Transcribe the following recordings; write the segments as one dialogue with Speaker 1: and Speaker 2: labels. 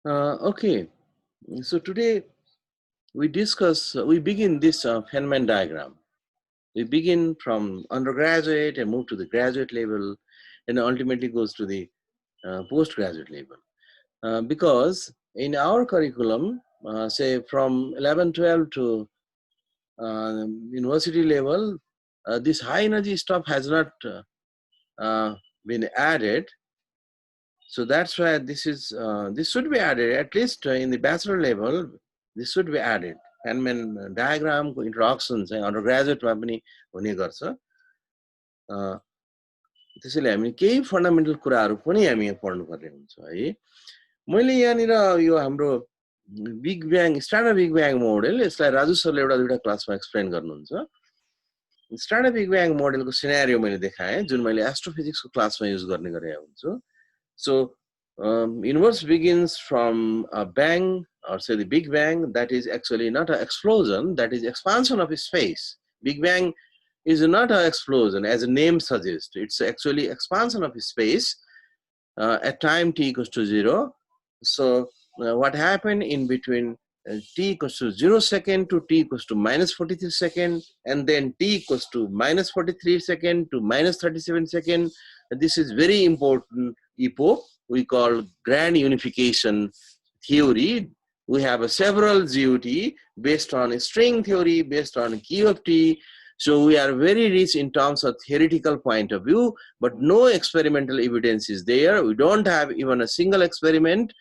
Speaker 1: Okay, so today we begin this Feynman diagram. We begin from undergraduate and move to the graduate level and ultimately goes to the postgraduate level. Because in our curriculum, say from 11, 12 to university level, this high energy stuff has not been added. So that's why this should be added, at least in the bachelor level. This should be added. Feynman diagram को introduction चाहिँ undergraduate मा पनि हुने गर्छ. त्यसैले हामी केही fundamental कुराहरू पनि हामी यहाँ पढ्नुपर्ने हुन्छ है. मैले यहाँनिर यो हाम्रो big bang standard big bang model यसलाई राजु सरले एउटा दुईटा क्लासमा एक्सप्लेन गर्नुहुन्छ. स्ट्यान्डर्ड बिग ब्याङ मोडेलको सिनेरियो मैले देखाएँ जुन मैले एस्ट्रोफिजिक्सको क्लासमा युज गर्ने गरेको हुन्छु. So universe begins from a bang, or say the Big Bang. That is actually not an explosion, that is expansion of space. Big Bang is not an explosion as the name suggests. It's actually expansion of space at time t equals to 0. So what happened in between t equals to 0 second to t equals to minus 43 second, and then t equals to minus 43 second to minus 37 second. This is very important epoch we call grand unification theory. We have several GUT based on a string theory, based on Q of T. So we are very rich in terms of theoretical point of view, but no experimental evidence is there. We don't have even a single experiment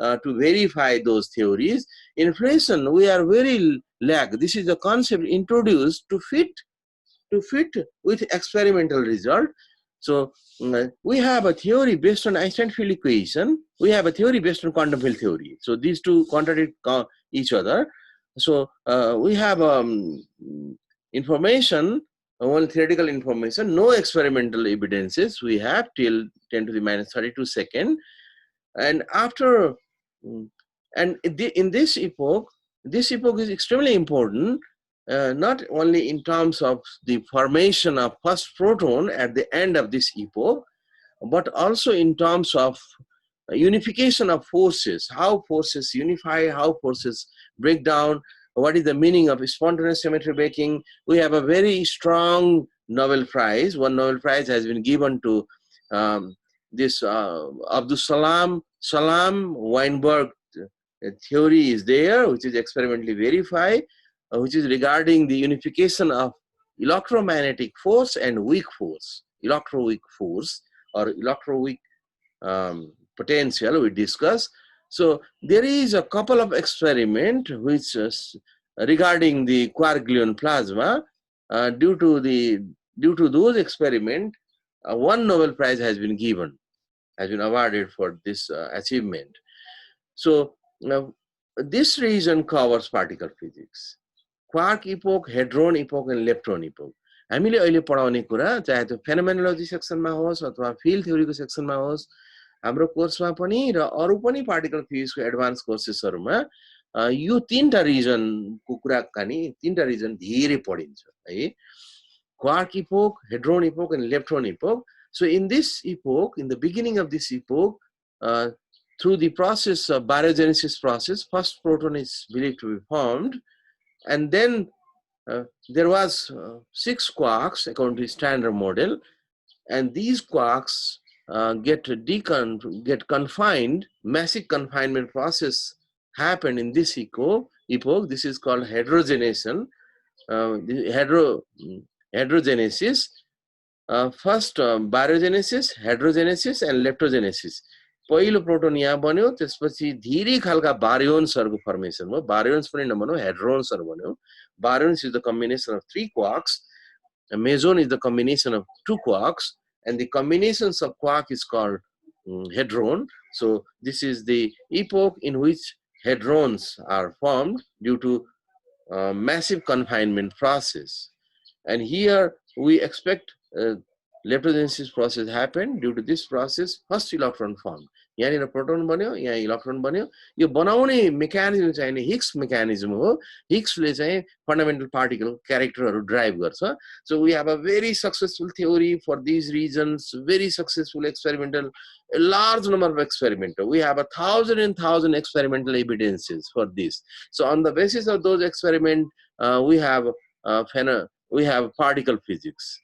Speaker 1: to verify those theories. Inflation, we are very lag. This is a concept introduced to fit with experimental result. So we have a theory based on Einstein field equation. We have a theory based on quantum field theory. So these two contradict each other. So we have information, only theoretical information, no experimental evidences we have till 10 to the minus 32 second. And after, and in this epoch is extremely important. Not only in terms of the formation of first proton at the end of this epoch, but also in terms of unification of forces, how forces unify, how forces break down, what is the meaning of spontaneous symmetry breaking. We have a very strong Nobel Prize. One Nobel Prize has been given to this Abdus Salam Weinberg theory is there, which is experimentally verified, which is regarding the unification of electromagnetic force and weak force, electroweak force or electroweak potential we discuss. So there is a couple of experiment which is regarding the quark gluon plasma. Due to those experiment, one Nobel Prize has been awarded for this achievement. So this region covers particle physics. Quark epoch, hadron epoch, and lepton epoch. हामीले अहिले पढाउने कुरा चाहे त्यो फेनोमेनोलोजी सेक्सनमा होस् अथवा field थ्योरीको सेक्सनमा होस्, हाम्रो कोर्समा पनि र अरू पनि पार्टिकल फिजिक्सको एडभान्स कोर्सेसहरुमा यो तीनटा रिजनको कुराकानी, तीनटा रिजन धेरै पढिन्छ है. Quark epoch, hadron epoch, and lepton epoch. So in this epoch, in the beginning of this epoch, through the process of baryogenesis process, first proton is believed to be formed, and then there was 6 quarks according to standard model, and these quarks get confined. Massive confinement process happened in this epoch. This is called heterogenation. Heterogenesis. First baryogenesis, heterogenesis, and leptogenesis. पहिलो proton यहाँ बन्यो, त्यसपछि धेरै खालका बारियोन्सहरुको formation भयो. बारियोन्स पनि नभनौं, हेड्रोन्सहरु बन्यो. Baryons is the combination of 3 quarks. A meson is the combination of 2 quarks, and the combinations of quark is called hadron. So this is the epoch in which hadrons are formed due to massive confinement process. And here we expect leptogenesis process happened. Due to this process, first electron formed. यहाँनिर proton बन्यो, यहाँ electron बन्यो। यो बनाउने mechanism चाहिँ नि Higgs mechanism हो। हिग्सले चाहिँ फन्डामेन्टल पार्टिकल क्यारेक्टरहरू ड्राइभ गर्छ। So we have a very successful theory for these reasons, very successful experimental, a large number of experiments. We have 1,000 and 1,000 experimental evidences for this. So on the basis of those experiments, we have particle physics,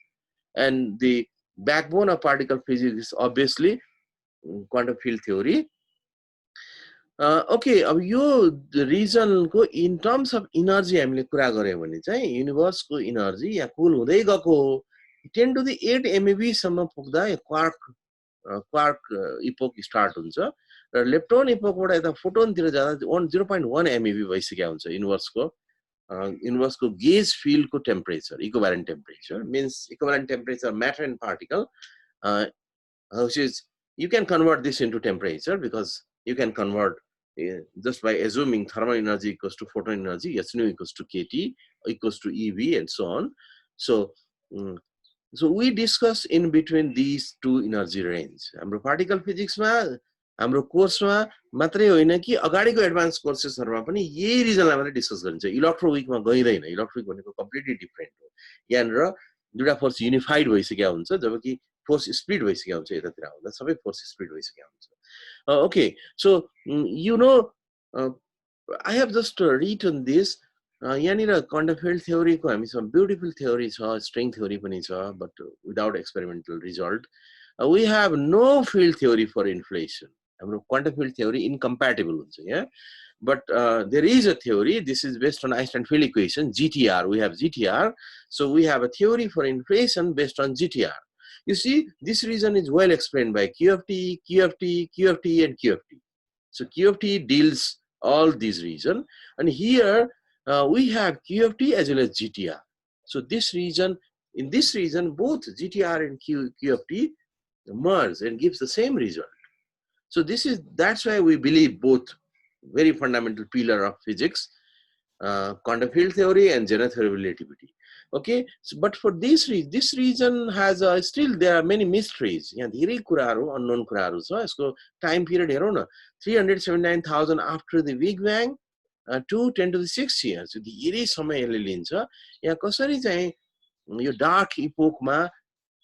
Speaker 1: and the backbone of particle physics is obviously quantum field theory. Okay, अब यो रिजनको in terms of energy हामीले कुरा गऱ्यौँ भने चाहिँ युनिभर्सको energy यहाँ कुल हुँदै गएको 10 to the 8 MeV सम्म पुग्दा क्वार्क इपोक स्टार्ट हुन्छ र लेप्टोन इपोकबाट यता फोटोनतिर जाँदा 0.1 MeV भइसक्यो हुन्छ युनिभर्सको गेज फिल्डको temperature, equivalent temperature means equivalent temperature matter and particle, which is you can convert this into temperature because you can convert just by assuming thermal energy equals to photon energy, H nu equals to KT equals to EV and so on. So we discuss in between these two energy range. हाम्रो particle फिजिक्समा हाम्रो कोर्समा मात्रै होइन कि अगाडिको advance कोर्सेसहरुमा पनि यही रिजनलाई मात्रै discuss गरिन्छ। इलेक्ट्रो विकमा गइदैन। इलेक्ट्रो विक भनेको कम्प्लिटली डिफरेन्ट हो। यहाँनिर दुईटा फोर्स युनिफाइड भइसक्या हुन्छ, जबकि फोर्स स्प्लिट भइसक्या हुन्छ। यतातिर आउँदा सबै फोर्स स्प्लिट भइसक्या हुन्छ। Okay, so you know, I have just written this. यहाँनिर क्वान्टम फिल्ड थ्योरीको हामीसँग ब्युटिफुल थ्योरी छ, स्ट्रिङ थ्योरी पनि छ, but without experimental result. We have no field theory for inflation. हाम्रो क्वान्टम फिल्ड थ्योरी इन्कम्प्याटिबल हुन्छ यहाँ। But there is a theory. This is based on Einstein field equation, GTR. We have GTR. So we have a theory for inflation based on GTR. You see, this region is well explained by QFT, QFT, QFT, and QFT. So QFT deals all these regions. And here we have QFT as well as GTR. So this region, in this region, both GTR and QFT merge and gives the same result. So that's why we believe both very fundamental pillar of physics, quantum field theory and general theory of relativity. Okay, so, but for this region has still there are many mysteries. यहाँ धेरै कुराहरू unknown कुराहरू छ। यसको time period हेरौँ न, 379,000 after the Big Bang to 10 to the 6 years. धेरै समय यसले लिन्छ। यहाँ कसरी चाहिँ यो डार्क इपोकमा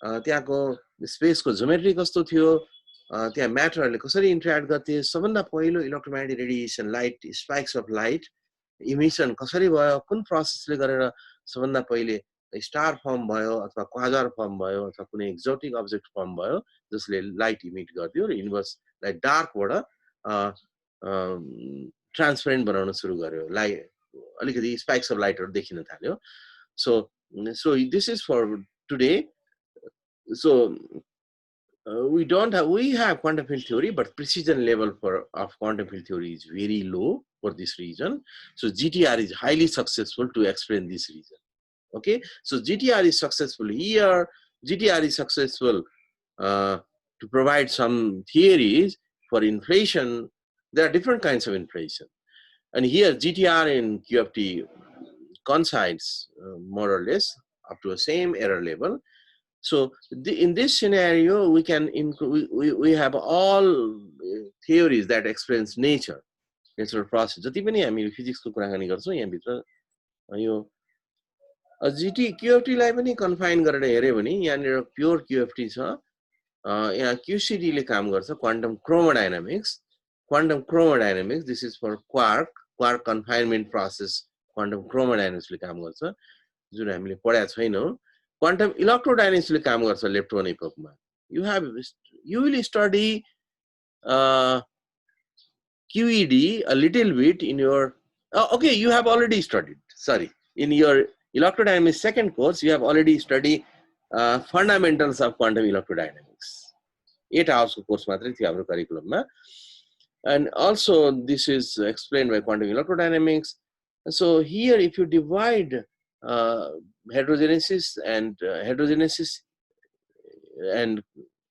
Speaker 1: त्यहाँको स्पेसको ज्योमेट्री कस्तो थियो, त्यहाँ म्याटरहरूले कसरी इन्टरेक्ट गर्थे, सबभन्दा पहिलो electromagnetic radiation, light spikes of light emission कसरी भयो, कुन प्रोसेसले गरेर सबभन्दा पहिले स्टार फर्म भयो अथवा क्वाजार फर्म भयो अथवा कुनै एक्जोटिक अब्जेक्ट फर्म भयो जसले लाइट इमिट गर्थ्यो र युनिभर्सलाई डार्कबाट ट्रान्सपेरेन्ट बनाउन सुरु गर्यो, लाइट अलिकति स्पाइक्स अफ लाइटहरू देखिन थाल्यो। So this is for today. So we have quantum field theory, but precision level of quantum field theory is very low for this region. So GTR is highly successful to explain this region. Okay, so GTR is successful here. GTR is successful to provide some theories for inflation. There are different kinds of inflation, and here GTR and QFT coincides more or less up to the same error level. So in this scenario, we can we have all theories that explains natural process. जति पनि हामी फिजिक्सको कुराकानी गर्छौं यहाँ भित्र यो QFT लाई पनि कन्फाइन गरेर हेर्यो भने यहाँनिर प्योर QFT छ, यहाँ QCD ले काम गर्छ, quantum chromodynamics. Quantum chromodynamics, this is for quark confinement process, quantum chromodynamics ले काम गर्छ जुन हामीले पढाएको छैनौं। क्वान्टम इलेक्ट्रोडायनामिक्स ले काम गर्छ lepton इपोकमा। You will study QED a little bit in your okay, you have already studied, sorry, in your electrodynamics second course you have already studied fundamentals of quantum electrodynamics. 8 hours course matrai थियो हाम्रो करिकुलममा, and also this is explained by quantum electrodynamics. So here if you divide heterogenesis and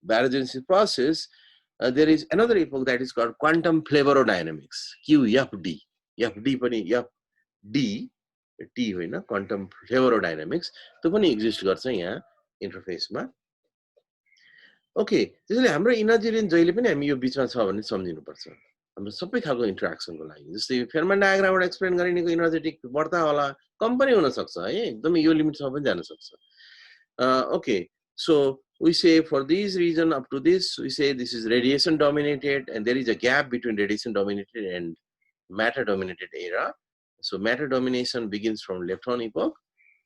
Speaker 1: baryogenesis process, there is another epoch that is called quantum fluorodynamics, QFD. FD पनि FD T होइन, quantum fluorodynamics त्यो पनि exist गर्छ यहाँ इन्टरफेसमा। Okay, त्यसैले हाम्रो energy range जहिले पनि हामी यो बिचमा छ भन्ने सम्झिनुपर्छ हाम्रो सबै खालको इन्टरेक्सनको लागि। जस्तै फेर्मन डायग्रामबाट एक्सप्लेन गरिनेको इनर्जेटिक बढ्ता होला, कम पनि हुन सक्छ है, एकदमै यो लिमिटसम्म पनि जान सक्छ। Okay, so we say for these reason up to this, we say this is radiation dominated, and there is a gap between radiation dominated and matter dominated era. So matter domination begins from lepton epoch,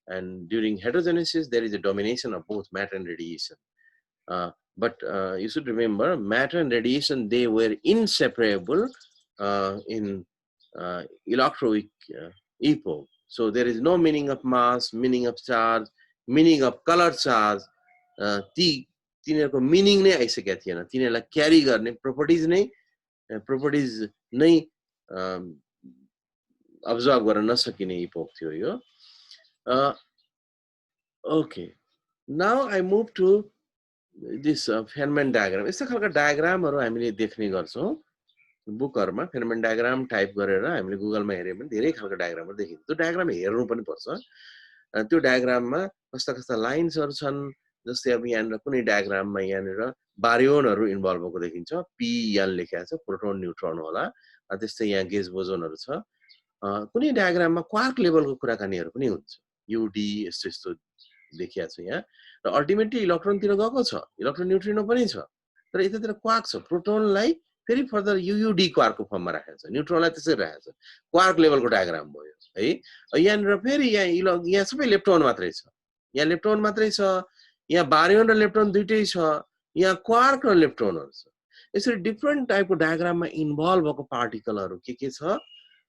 Speaker 1: and during heterogenesis there is a domination of both matter and radiation. But you should remember, matter and radiation, they were inseparable in electroweak epoch. So there is no meaning of mass, meaning of charge, meaning of color charge. तिनीहरूको meaning नै आइसकेका थिएन, तिनीहरूलाई क्यारी गर्ने properties नै observe गर्न नसकिने epoch थियो यो। Okay, now I move to this Feynman diagram. यस्तो खालको डायग्रामहरू हामीले देख्ने गर्छौँ बुकहरुमा। फेनोमेन डायग्राम टाइप गरेर हामीले गुगलमा हेर्यो भने धेरै खालको डायग्रामहरु देखिन्छ। त्यो डायग्राम हेर्नु पनि पर्छ। त्यो डायग्राममा कस्ता कस्ता लाइन्सहरु छन्, जस्तै अब यहाँनिर कुनै डायग्राममा यहाँनिर बारियोनहरु इन्भल्भ भएको देखिन्छ। पी यहाँ लेखेको छ, प्रोटोन न्यूट्रन होला। त्यस्तै यहाँ गेज बोजोनहरु छ। कुनै डायग्राममा क्वार्क लेभलको कुराकानीहरु पनि हुन्छ। युडी यस्तो यस्तो देखिया छ यहाँ। र अल्टिमेटली इलेक्ट्रोनतिर गएको छ, इलेक्ट्रोन न्यूट्रिनो पनि छ। तर यतातिर क्वार्क छ। प्रोटोनलाई फेरि फर्दर युयुडी क्वार्कको फर्ममा राखेको छ, न्यूट्रोनलाई त्यसरी राखेको छ। क्वार्क लेभलको डायग्राम भयो है। यहाँनिर फेरि यहाँ सबै इलेक्ट्रोन मात्रै छ। यहाँ इलेक्ट्रोन मात्रै छ। यहाँ बारियोन र इलेक्ट्रोन दुईटै छ। यहाँ क्वार्क र इलेक्ट्रोनहरु छ। यसरी डिफरेन्ट टाइपको डायग्राममा इन्भल्भ भएको पार्टिकलहरु के छ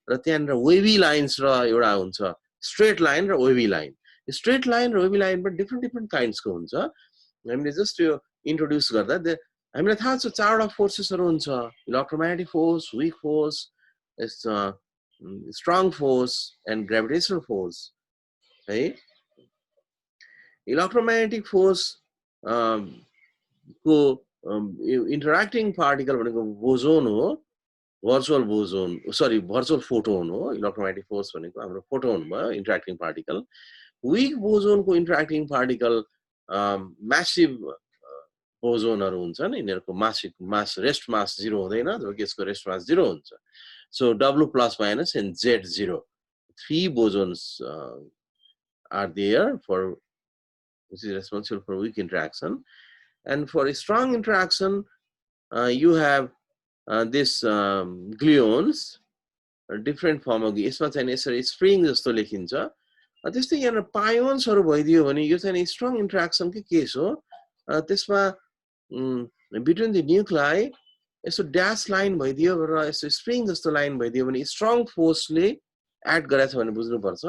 Speaker 1: र त्यहाँनिर वेभी लाइन्स र एउटा हुन्छ स्ट्रेट लाइन र वेभी लाइन। स्ट्रेट लाइन र वेभी लाइन पनि डिफरेन्ट डिफरेन्ट काइन्ड्सको हुन्छ। हामीले जस्ट यो इन्ट्रोड्युस गर्दा हामीलाई थाहा छ चारवटा फोर्सेसहरु हुन्छ। Electromagnetic force, weak force, strong force and gravitational force है। इलेक्ट्रोम्याग्नेटिक फोर्स को इन्टरेक्टिङ पार्टिकल भनेको बोजोन हो, virtual boson, sorry virtual photon हो। इलेक्ट्रोम्याग्नेटिक फोर्स भनेको हाम्रो फोटोन भयो, इन्टरेक्टिङ पार्टिकल। वीक बोजोनको इन्टरेक्टिङ पार्टिकल म्यासिभ बोजोनहरु हुन्छन्। यिनीहरुको मास रेस्ट मास 0 हुँदैन, जबकि यसको रेस्ट मास 0 हुन्छ। So W+- and Z0, 3 bosons are there for which is responsible for weak interaction. And for a strong interaction, you have this gluons, different form of यसमा चाहिँ यसरी स्प्रिङ जस्तो लेखिन्छ। त्यस्तै यहाँ पायोन्सहरु भइदियो भने यो चाहिँ स्ट्रङ इन्टरेक्सनकै केस हो। त्यसमा बिट्विन द न्यूक्लाई यसो ड्याश लाइन भइदियो र यसो स्प्रिङ जस्तो लाइन भइदियो भने स्ट्रङ फोर्सले एड गरेछ भने बुझ्नुपर्छ।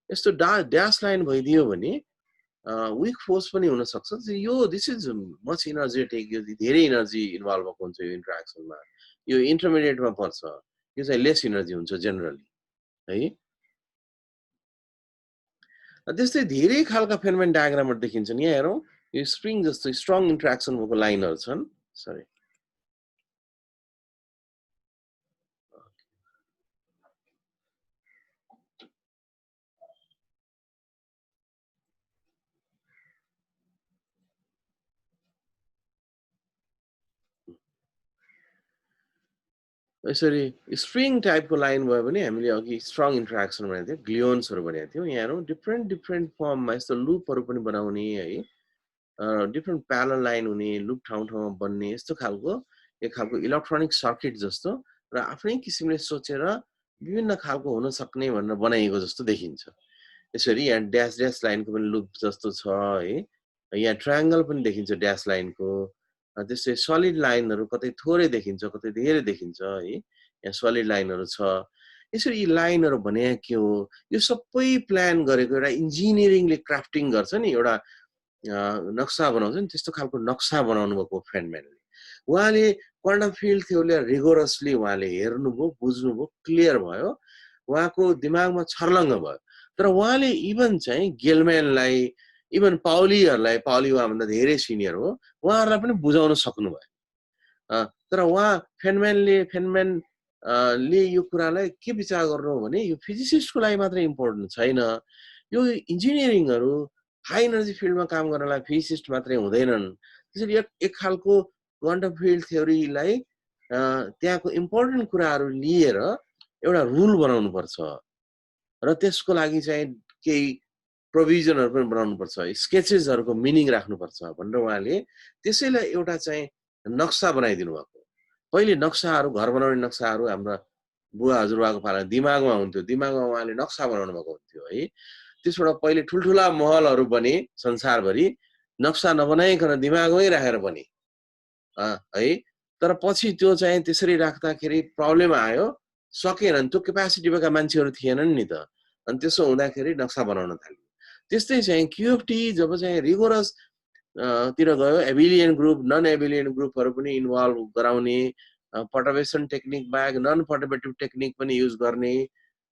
Speaker 1: यस्तो ड्याश लाइन भइदियो भने वीक फोर्स पनि हुन सक्छ। यो दिस इज मच इनर्जेटिक, यो धेरै इनर्जी इन्भल्भ भएको हुन्छ यो इन्टरेक्सनमा। यो इन्टरमिडिएटमा पर्छ, यो चाहिँ लेस इनर्जी हुन्छ जेनरली है। त्यस्तै धेरै खालका फेनोमेन डायग्रामहरु देखिन्छन्। यहाँ हेरौँ, यो स्प्रिङ जस्तो स्ट्रङ इन्टरेक्सन भएको लाइनहरु छन्। सरी, यसरी स्प्रिङ टाइपको लाइन भयो भने हामीले अघि स्ट्रङ इन्टरेक्सन भनेको थियो, ग्लुयोन्सहरु भनेको थियौँ। यहाँ हेरौँ डिफरेन्ट डिफरेन्ट फर्ममा यस्तो लुपहरु पनि बनाउने है, डिफरेन्ट प्यारलल लाइन हुने, लुप ठाउँ ठाउँमा बन्ने, यस्तो खालको एक खालको इलेक्ट्रोनिक सर्किट जस्तो र आफ्नै किसिमले सोचेर विभिन्न खालको हुन सक्ने भनेर बनाइएको जस्तो देखिन्छ। यसरी यहाँ ड्याश ड्याश लाइनको पनि लुप जस्तो छ है। यहाँ ट्रायंगल पनि देखिन्छ ड्याश लाइनको। त्यसै सलिड लाइनहरु कतै थोरै देखिन्छ, कतै धेरै देखिन्छ है। यहाँ सलिड लाइनहरु छ। यसरी यी लाइनहरु भने के हो? यो सबै प्लान गरेको एउटा इन्जिनियरिङले क्राफ्टिङ गर्छ नि, एउटा नक्सा बनाउँछ नि, त्यस्तो खालको नक्सा बनाउनु भएको फेनम्यानले। उहाँले क्वान्टम फिल्ड थ्योरीले रिगोरसली उहाँले हेर्नुभयो, बुझ्नुभयो, क्लियर भयो, उहाँको दिमागमा छर्लङ्ग भयो। तर उहाँले इभन चाहिँ गेलम्यानलाई, इभन पाउलीहरुलाई, पाउली उहाँभन्दा धेरै सिनियर हो, उहाँहरुलाई पनि बुझाउन सक्नु भयो। तर उहाँ फेनम्यानले यो कुरालाई के विचार गर्नु भने यो फिजिसिस्टको लागि मात्र इम्पोर्टेन्ट छैन, यो इन्जिनियरिङहरु हाई एनर्जी फिल्डमा काम गर्नलाई फिजिसिस्ट मात्रै हुँदैनन्, त्यसैले एक खालको क्वान्टम फिल्ड थ्योरीलाई त्यहाँको इम्पोर्टेन्ट कुराहरू लिएर एउटा रुल बनाउनु पर्छ र त्यसको लागि चाहिँ केही प्रोभिजनहरु पनि बनाउनु पर्छ, स्केचेसहरुको मिनिङ राख्नु पर्छ भनेर उहाँले त्यसैलाई एउटा चाहिँ नक्सा बनाइदिनु भएको। पहिले नक्साहरु, घर बनाउने नक्साहरु हाम्रो बुवा हजुरबाको पालामा दिमागमा हुन्थ्यो, दिमागमा उहाँले नक्सा बनाउनु भएको हुन्थ्यो है। त्यसबाट पहिले ठुलठुला महलहरु बने संसारभरि, नक्सा नबनाइकन दिमागमै राखेर बने है। तर पछि त्यो चाहिँ त्यसरी राख्दाखेरि प्रब्लम आयो, सकेनन्, त्यो क्यापासिटी भएका मान्छेहरु थिएनन् नि त। अनि त्यसो हुँदाखेरि नक्सा बनाउन थाल्यो। त्यस्तै चाहिँ क्युएफटी जब चाहिँ रिगोरस तिर गयो, एबिलियन ग्रुप, नन एबिलियन ग्रुपहरु पनि इन्भल्भ गराउने, पर्टर्बेसन टेक्निक बाहेक नन पर्टर्बेटिभ टेक्निक पनि युज गर्ने,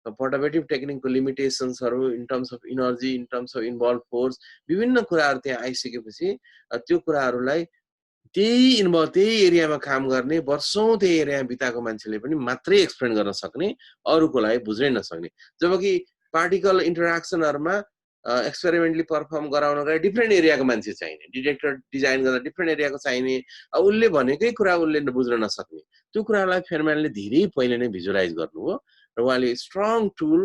Speaker 1: पर्टर्बेटिभ टेक्निकको लिमिटेसन्सहरु in terms of energy, in terms of involve force, विभिन्न कुराहरु त्यहाँ आइसकेपछि त्यो कुराहरुलाई त्यही एरियामा काम गर्ने, वर्षौं त्यही एरियामा बिताएको मान्छेले पनि मात्रै एक्सप्लेन गर्न सक्ने, अरूको लागि बुझ्नै नसक्ने। जबकि पार्टिकल इन्टरेक्सनहरुमा एक्सपेरिमेन्टली परफर्म गराउनका डिफ्रेन्ट एरियाको मान्छे चाहिने, डिटेक्टर डिजाइन गर्दा डिफ्रेन्ट एरियाको चाहिने, उसले भनेकै कुरा उसले बुझ्न नसक्ने। त्यो कुरालाई फेनम्यानले धेरै पहिले नै भिजुअलाइज गर्नुभयो र उहाँले स्ट्रङ टुल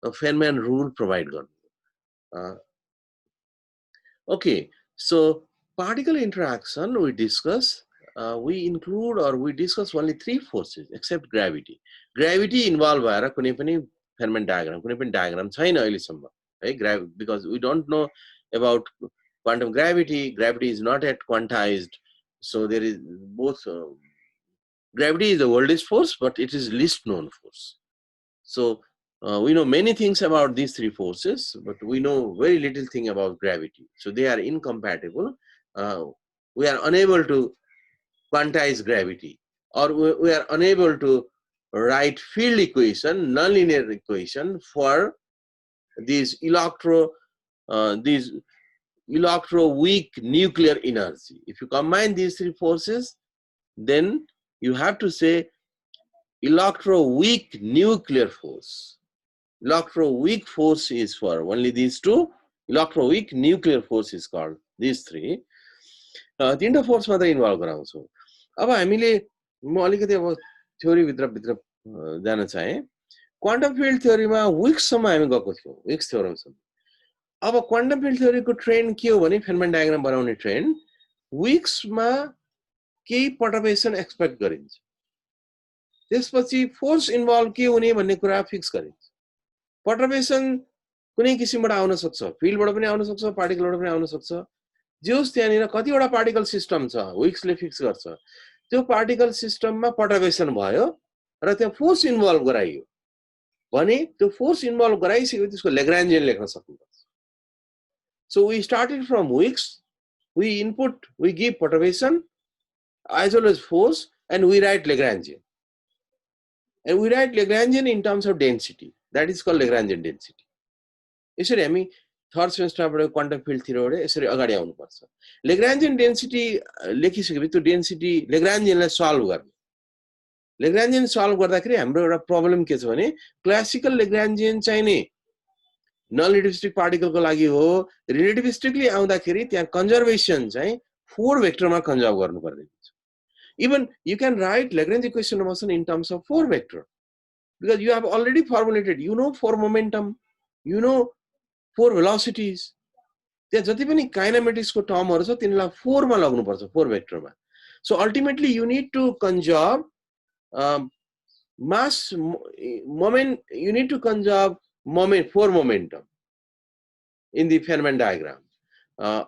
Speaker 1: फेनम्यान रुल प्रोभाइड गर्नुभयो। Okay, so particle interaction we discuss, we include or we discuss only 3 forces except gravity. Gravity involved bhayera kunai pani Feynman diagram, kunai pani diagram chaina ahilesamma है, because we don't know about quantum gravity. Gravity is not yet quantized, so there is both gravity is the oldest force, but it is least known force. So we know many things about these 3 forces, but we know very little thing about gravity. So they are incompatible. We are unable to quantize gravity, or we are unable to write field equation, nonlinear equation for these electro-weak nuclear energy. If you combine these 3 forces, then you have to say electro-weak nuclear force. Electro-weak force is for only these 2. Electro-weak nuclear force is called these 3. तीनटा force मात्र involve गराउँछौ। अब हामीले म अलिकति अब theory भित्र जान चाहे। क्वान्टम फिल्ड थ्योरीमा विक्ससम्म हामी गएको थियौं, विक्स थ्योरमसम्म। अब क्वान्टम फिल्ड थ्योरीको ट्रेन्ड के हो भने फेनम्यान डायग्राम बनाउने ट्रेन्ड, विक्समा केही पर्टर्बेसन एक्सपेक्ट गरिन्छ, त्यसपछि फोर्स इन्भल्भ के हुने भन्ने कुरा फिक्स गरिन्छ। पर्टर्बेसन कुनै किसिमबाट आउन सक्छ, फिल्डबाट पनि आउन सक्छ, पार्टिकलबाट पनि आउन सक्छ। जोस त्यहाँनिर कतिवटा पार्टिकल सिस्टम छ, विक्सले फिक्स गर्छ। त्यो पार्टिकल सिस्टममा पर्टर्बेसन भयो र त्यहाँ फोर्स इन्भल्भ गराइयो भने त्यो फोर्स इन्भल्भ गराइसकेपछि त्यसको Lagrangian लेख्न सक्नुपर्छ। So we started from Wicks, we give perturbation as well as force, and we write Lagrangian. And we write Lagrangian in terms of density. That is called Lagrangian density. यसरी हामी third सेमेस्टरबाट quantum field थ्योरीबाट यसरी अगाडि आउनु पर्छ। Lagrangian density लेखिसकेपछि त्यो density Lagrangianलाई solve गर्ने। Lagrangian solve गर्दाखेरि हाम्रो एउटा प्रब्लम के छ भने क्लासिकल Lagrangian चाहिँ नि नन रिलेटिभिस्टिक पार्टिकलको लागि हो। रिलेटिभिस्टिकली आउँदाखेरि त्यहाँ कन्जर्भेसन चाहिँ 4 भेक्टरमा कन्जर्भ गर्नुपर्ने हुन्छ। Even you can write Lagrange equation of motion in terms of 4 vector, because you have already formulated, you know 4 momentum, you know 4 velocities. त्यहाँ जति पनि काइनेमेटिक्स को टर्महरु छ तिनीलाई 4 मा लाग्नु पर्छ, 4 भेक्टरमा। So ultimately you need to conserve mass moment, you need to conserve moment, 4 momentum in the Feynman diagram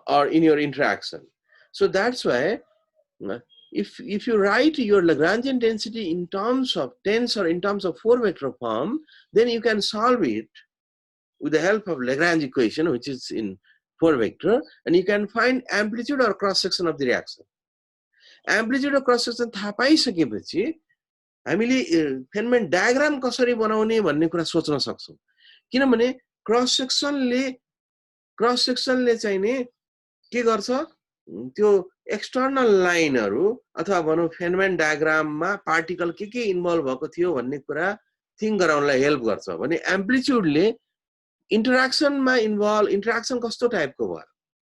Speaker 1: or in your interaction. So that's why if you write your Lagrangian density in terms of tens or in terms of 4 vector form, then you can solve it with the help of Lagrange equation, which is in 4 vector, and you can find amplitude or cross section of the reaction. Amplitude or cross section थाहा पाइसकेपछि हामीले Feynman diagram कसरी बनाउने भन्ने कुरा सोच्न सक्छौं। किनभने cross सेक्सनले चाहिँ नि के गर्छ, त्यो एक्सटर्नल लाइनहरु अथवा भनौं Feynman डायग्राममा पार्टिकल के इन्भल्भ भएको थियो भन्ने कुरा थिंक गराउनलाई हेल्प गर्छ भने एम्प्लिट्युडले इन्टरेक्सनमा इन्भल्भ, इन्टरेक्सन कस्तो टाइपको भयो,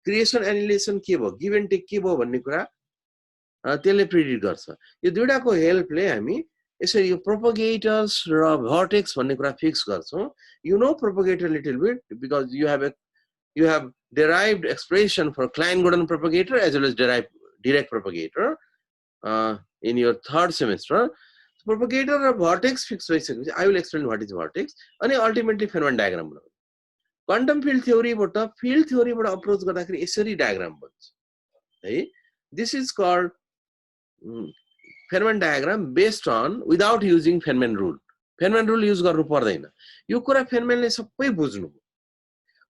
Speaker 1: क्रिएसन एनिहिलेसन के भयो, गिभ एन्ड टेक के भयो भन्ने कुरा त्यसले प्रिडिक्ट गर्छ। यो दुईटाको हेल्पले हामी यसरी यो प्रोपगेटर्स र भर्टेक्स भन्ने कुरा फिक्स गर्छौँ। You know propagator little bit because you have derived expression for Klein-Gordon propagator as well as derived direct propagator in your third semester. Propagator or vortex fixed by I will explain what is vortex and ultimately Feynman diagram. Quantum field theory but approach garदाखेरि यसरी diagram बन्छ है. This is called Feynman diagram based on without using Feynman rule. Feynman rule use गर्नु पर्दैन. यो कुरा फेनम्यानले सबै बुझ्नु.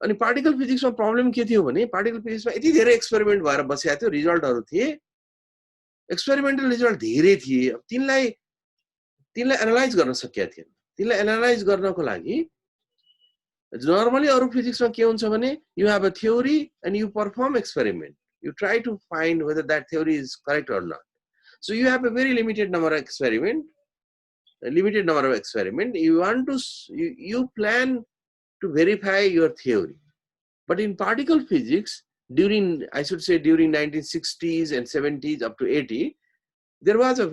Speaker 1: अनि पार्टिकल फिजिक्समा प्रब्लम के थियो भने पार्टिकल फिजिक्समा यति धेरै एक्सपेरिमेन्ट भएर बसेको थियो, रिजल्टहरु थिए, एक्सपेरिमेन्टल रिजल्ट धेरै थिए, तिनलाई एनालाइज गर्न सकिया थिएन. तिनलाई एनालाइज गर्नको लागि नर्मली अरु फिजिक्समा के हुन्छ भने you have a theory and you perform experiment. You try to find whether that theory is correct or not. So you have a very limited number of experiment. You want to you plan to verify your theory. But in particle physics, during 1960s and 70s up to 80, there was a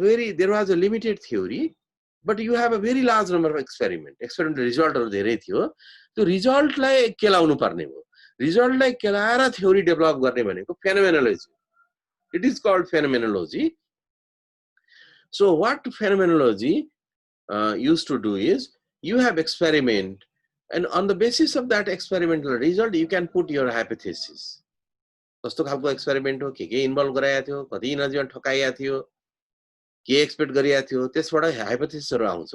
Speaker 1: limited theory, but you have a very large number of experimental result or धेरै थियो. त्यो result लाई केलाउनु पर्ने हो. Result लाई केलाएर theory develop गर्ने भनेको phenomenology. It is called phenomenology. So what phenomenology used to do is you have experiment. And on the basis of that experimental result, you can put your hypothesis. कस्तो खालको experiment हो, के involve गराएको थियो, कति एनर्जीमा ठकाइएको थियो, के एक्सपेक्ट गरिएको थियो, त्यसबाट हाइपोथेसिसहरु आउँछ.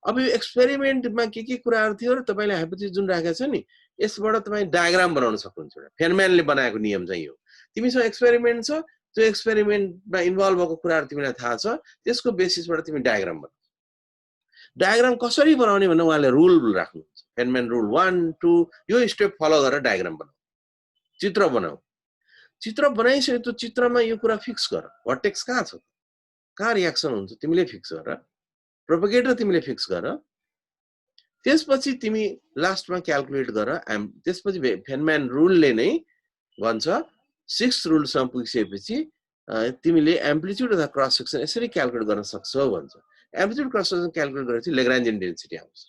Speaker 1: अब यो एक्सपेरिमेन्टमा के कुराहरु थियो र तपाईले हाइपोथेसिस जुन राखेको छ नि, यसबाट तपाई डायग्राम बनाउन सक्नुहुन्छ. फेनम्यानले बनाएको नियम चाहिँ यो. तिमीसँग एक्सपेरिमेन्ट छ, त्यो एक्सपेरिमेन्टमा इन्भल्भ भएको कुराहरु तिमीलाई थाहा छ, त्यसको बेसिसबाट तिमी डायग्राम बनाऊ. डायग्राम कसरी बनाउने भन्ने उहाँले रुल राख्नुहुन्छ. फेनम्यान रुल 1 2 यो स्टेप फलो गरेर डायग्राम बनाऊ, चित्र बनाऊ. चित्र बनाइसके त्यो चित्रमा यो कुरा फिक्स गर. भर्टेक्स कहाँ छ, कहाँ रिएक्सन हुन्छ, तिमीले फिक्स गर. प्रोपगेटर तिमीले फिक्स गर. त्यसपछि तिमी लास्टमा क्याल्कुलेट गर. त्यसपछि फेनम्यान रुलले नै भन्छ 6th रुलसम्म पुगिसकेपछि तिमीले एम्प्लिट्युड अथवा क्रस सेक्सन यसरी क्याल्कुलेट गर्न सक्छौ भन्छ. एम्प्लिट्युड क्रस सेक्सन क्याल्कुलेट गरेपछि लेग्रान्जियन डेन्सिटी आउँछ.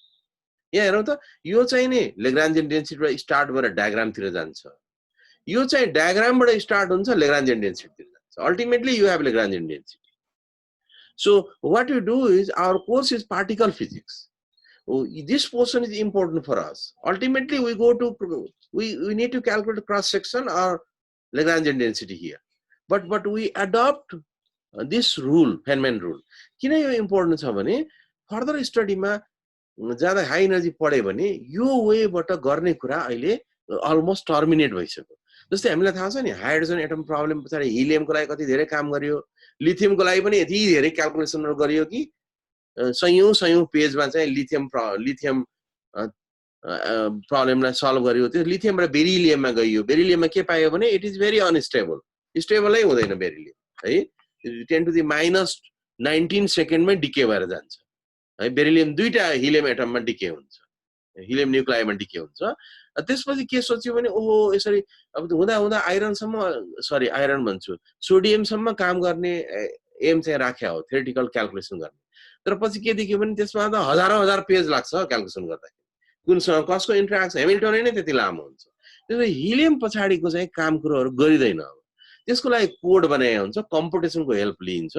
Speaker 1: यहाँ हेरौँ त, यो चाहिँ नि लेग्रान्जियन डेन्सिटीबाट स्टार्ट भएर डायग्रामतिर जान्छ. यो चाहिँ डायग्रामबाट स्टार्ट हुन्छ, लेग्रान्जियन डेन्सिटीतिर जान्छ. Ultimately you have Lagrangian density. So what you do is, our course is particle physics. This portion is important for us. Ultimately, we need to calculate cross section or Lagrangian density here. But we adopt this rule, Feynman rule. किन यो important छ भने further स्टडीमा ज्यादा high energy पढ्यो भने यो वेबाट गर्ने कुरा अहिले अलमोस्ट टर्मिनेट भइसक्यो. जस्तै हामीलाई थाहा छ नि, हाइड्रोजन एटम प्रब्लम पछाडि हिलियमको लागि कति धेरै काम गरियो, लिथियमको लागि पनि यति धेरै क्याल्कुलेसनहरु गरियो कि सयौं पेजमा चाहिँ लिथियम प्रब्लमलाई सल्भ गरियो. त्यो लिथियमबाट बेरिलियममा गइयो. बेरिलियममा के पायो भने इट इज भेरी अनस्टेबल. स्टेबलै हुँदैन बेरिलियम है. 10⁻19 सेकेन्डमै डिके भएर जान्छ है. बेरिलियम दुईटा हिलियम एटममा डिके हुन्छ, हिलियम न्युक्लाइमा डिके हुन्छ. त्यसपछि के सोच्यो भने ओहो यसरी अब हुँदा आइरन भन्छु, सोडियमसम्म काम गर्ने एम चाहिँ राख्या हो, थ्योरेटिकल क्याल्कुलेसन गर्ने. तर पछि के देखियो भने त्यसमा त हजार पेज लाग्छ क्याल्कुलेसन गर्दा. कुनसँग कसको इन्ट्राक्सन, हेमिल्टन नै त्यति लामो हुन्छ. त्यसपछि हिलियम पछाडिको चाहिँ काम कुरोहरु गरिदैन. अब त्यसको लागि कोड बनाए हुन्छ, कम्प्युटेसनको हेल्प लिइन्छ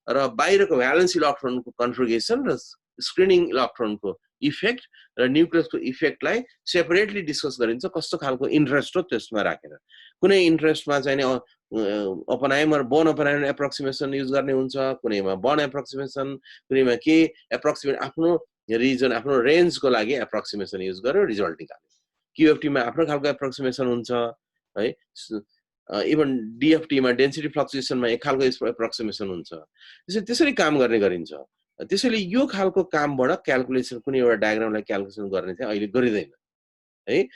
Speaker 1: र बाहिरको भ्यालेन्स इलेक्ट्रोनको कन्फिगरेसन र स्क्रिनिङ इलेक्ट्रोनको इफेक्ट र न्युक्लियसको इफेक्टलाई सेपरेटली डिस्कस गरिन्छ. कस्तो खालको इन्ट्रेस्ट हो त्यसमा राखेर, कुनै इन्ट्रेस्टमा चाहिँ ओपनहाइमर बोन ओपनहाइमर एप्रोक्सिमेसन युज गर्ने हुन्छ, कुनैमा बर्न एप्रोक्सिमेसन, कुनैमा के एप्रोक्सिमेट आफ्नो रिजन आफ्नो रेन्जको लागि एप्रोक्सिमेसन युज गरेर रिजल्ट निकाल्ने. क्युएफटीमा आफ्नो खालको एप्रोक्सिमेसन हुन्छ है. इभन डिएफटीमा डेन्सिटी फ्लक्चुएसनमा एक खालको एप्रोक्सिमेसन हुन्छ. त्यसरी काम गर्ने गरिन्छ. त्यसैले यो खालको कामबाट क्याल्कुलेसन कुनै एउटा डायग्रामलाई क्याल्कुलेसन गर्ने चाहिँ अहिले गरिदैन है.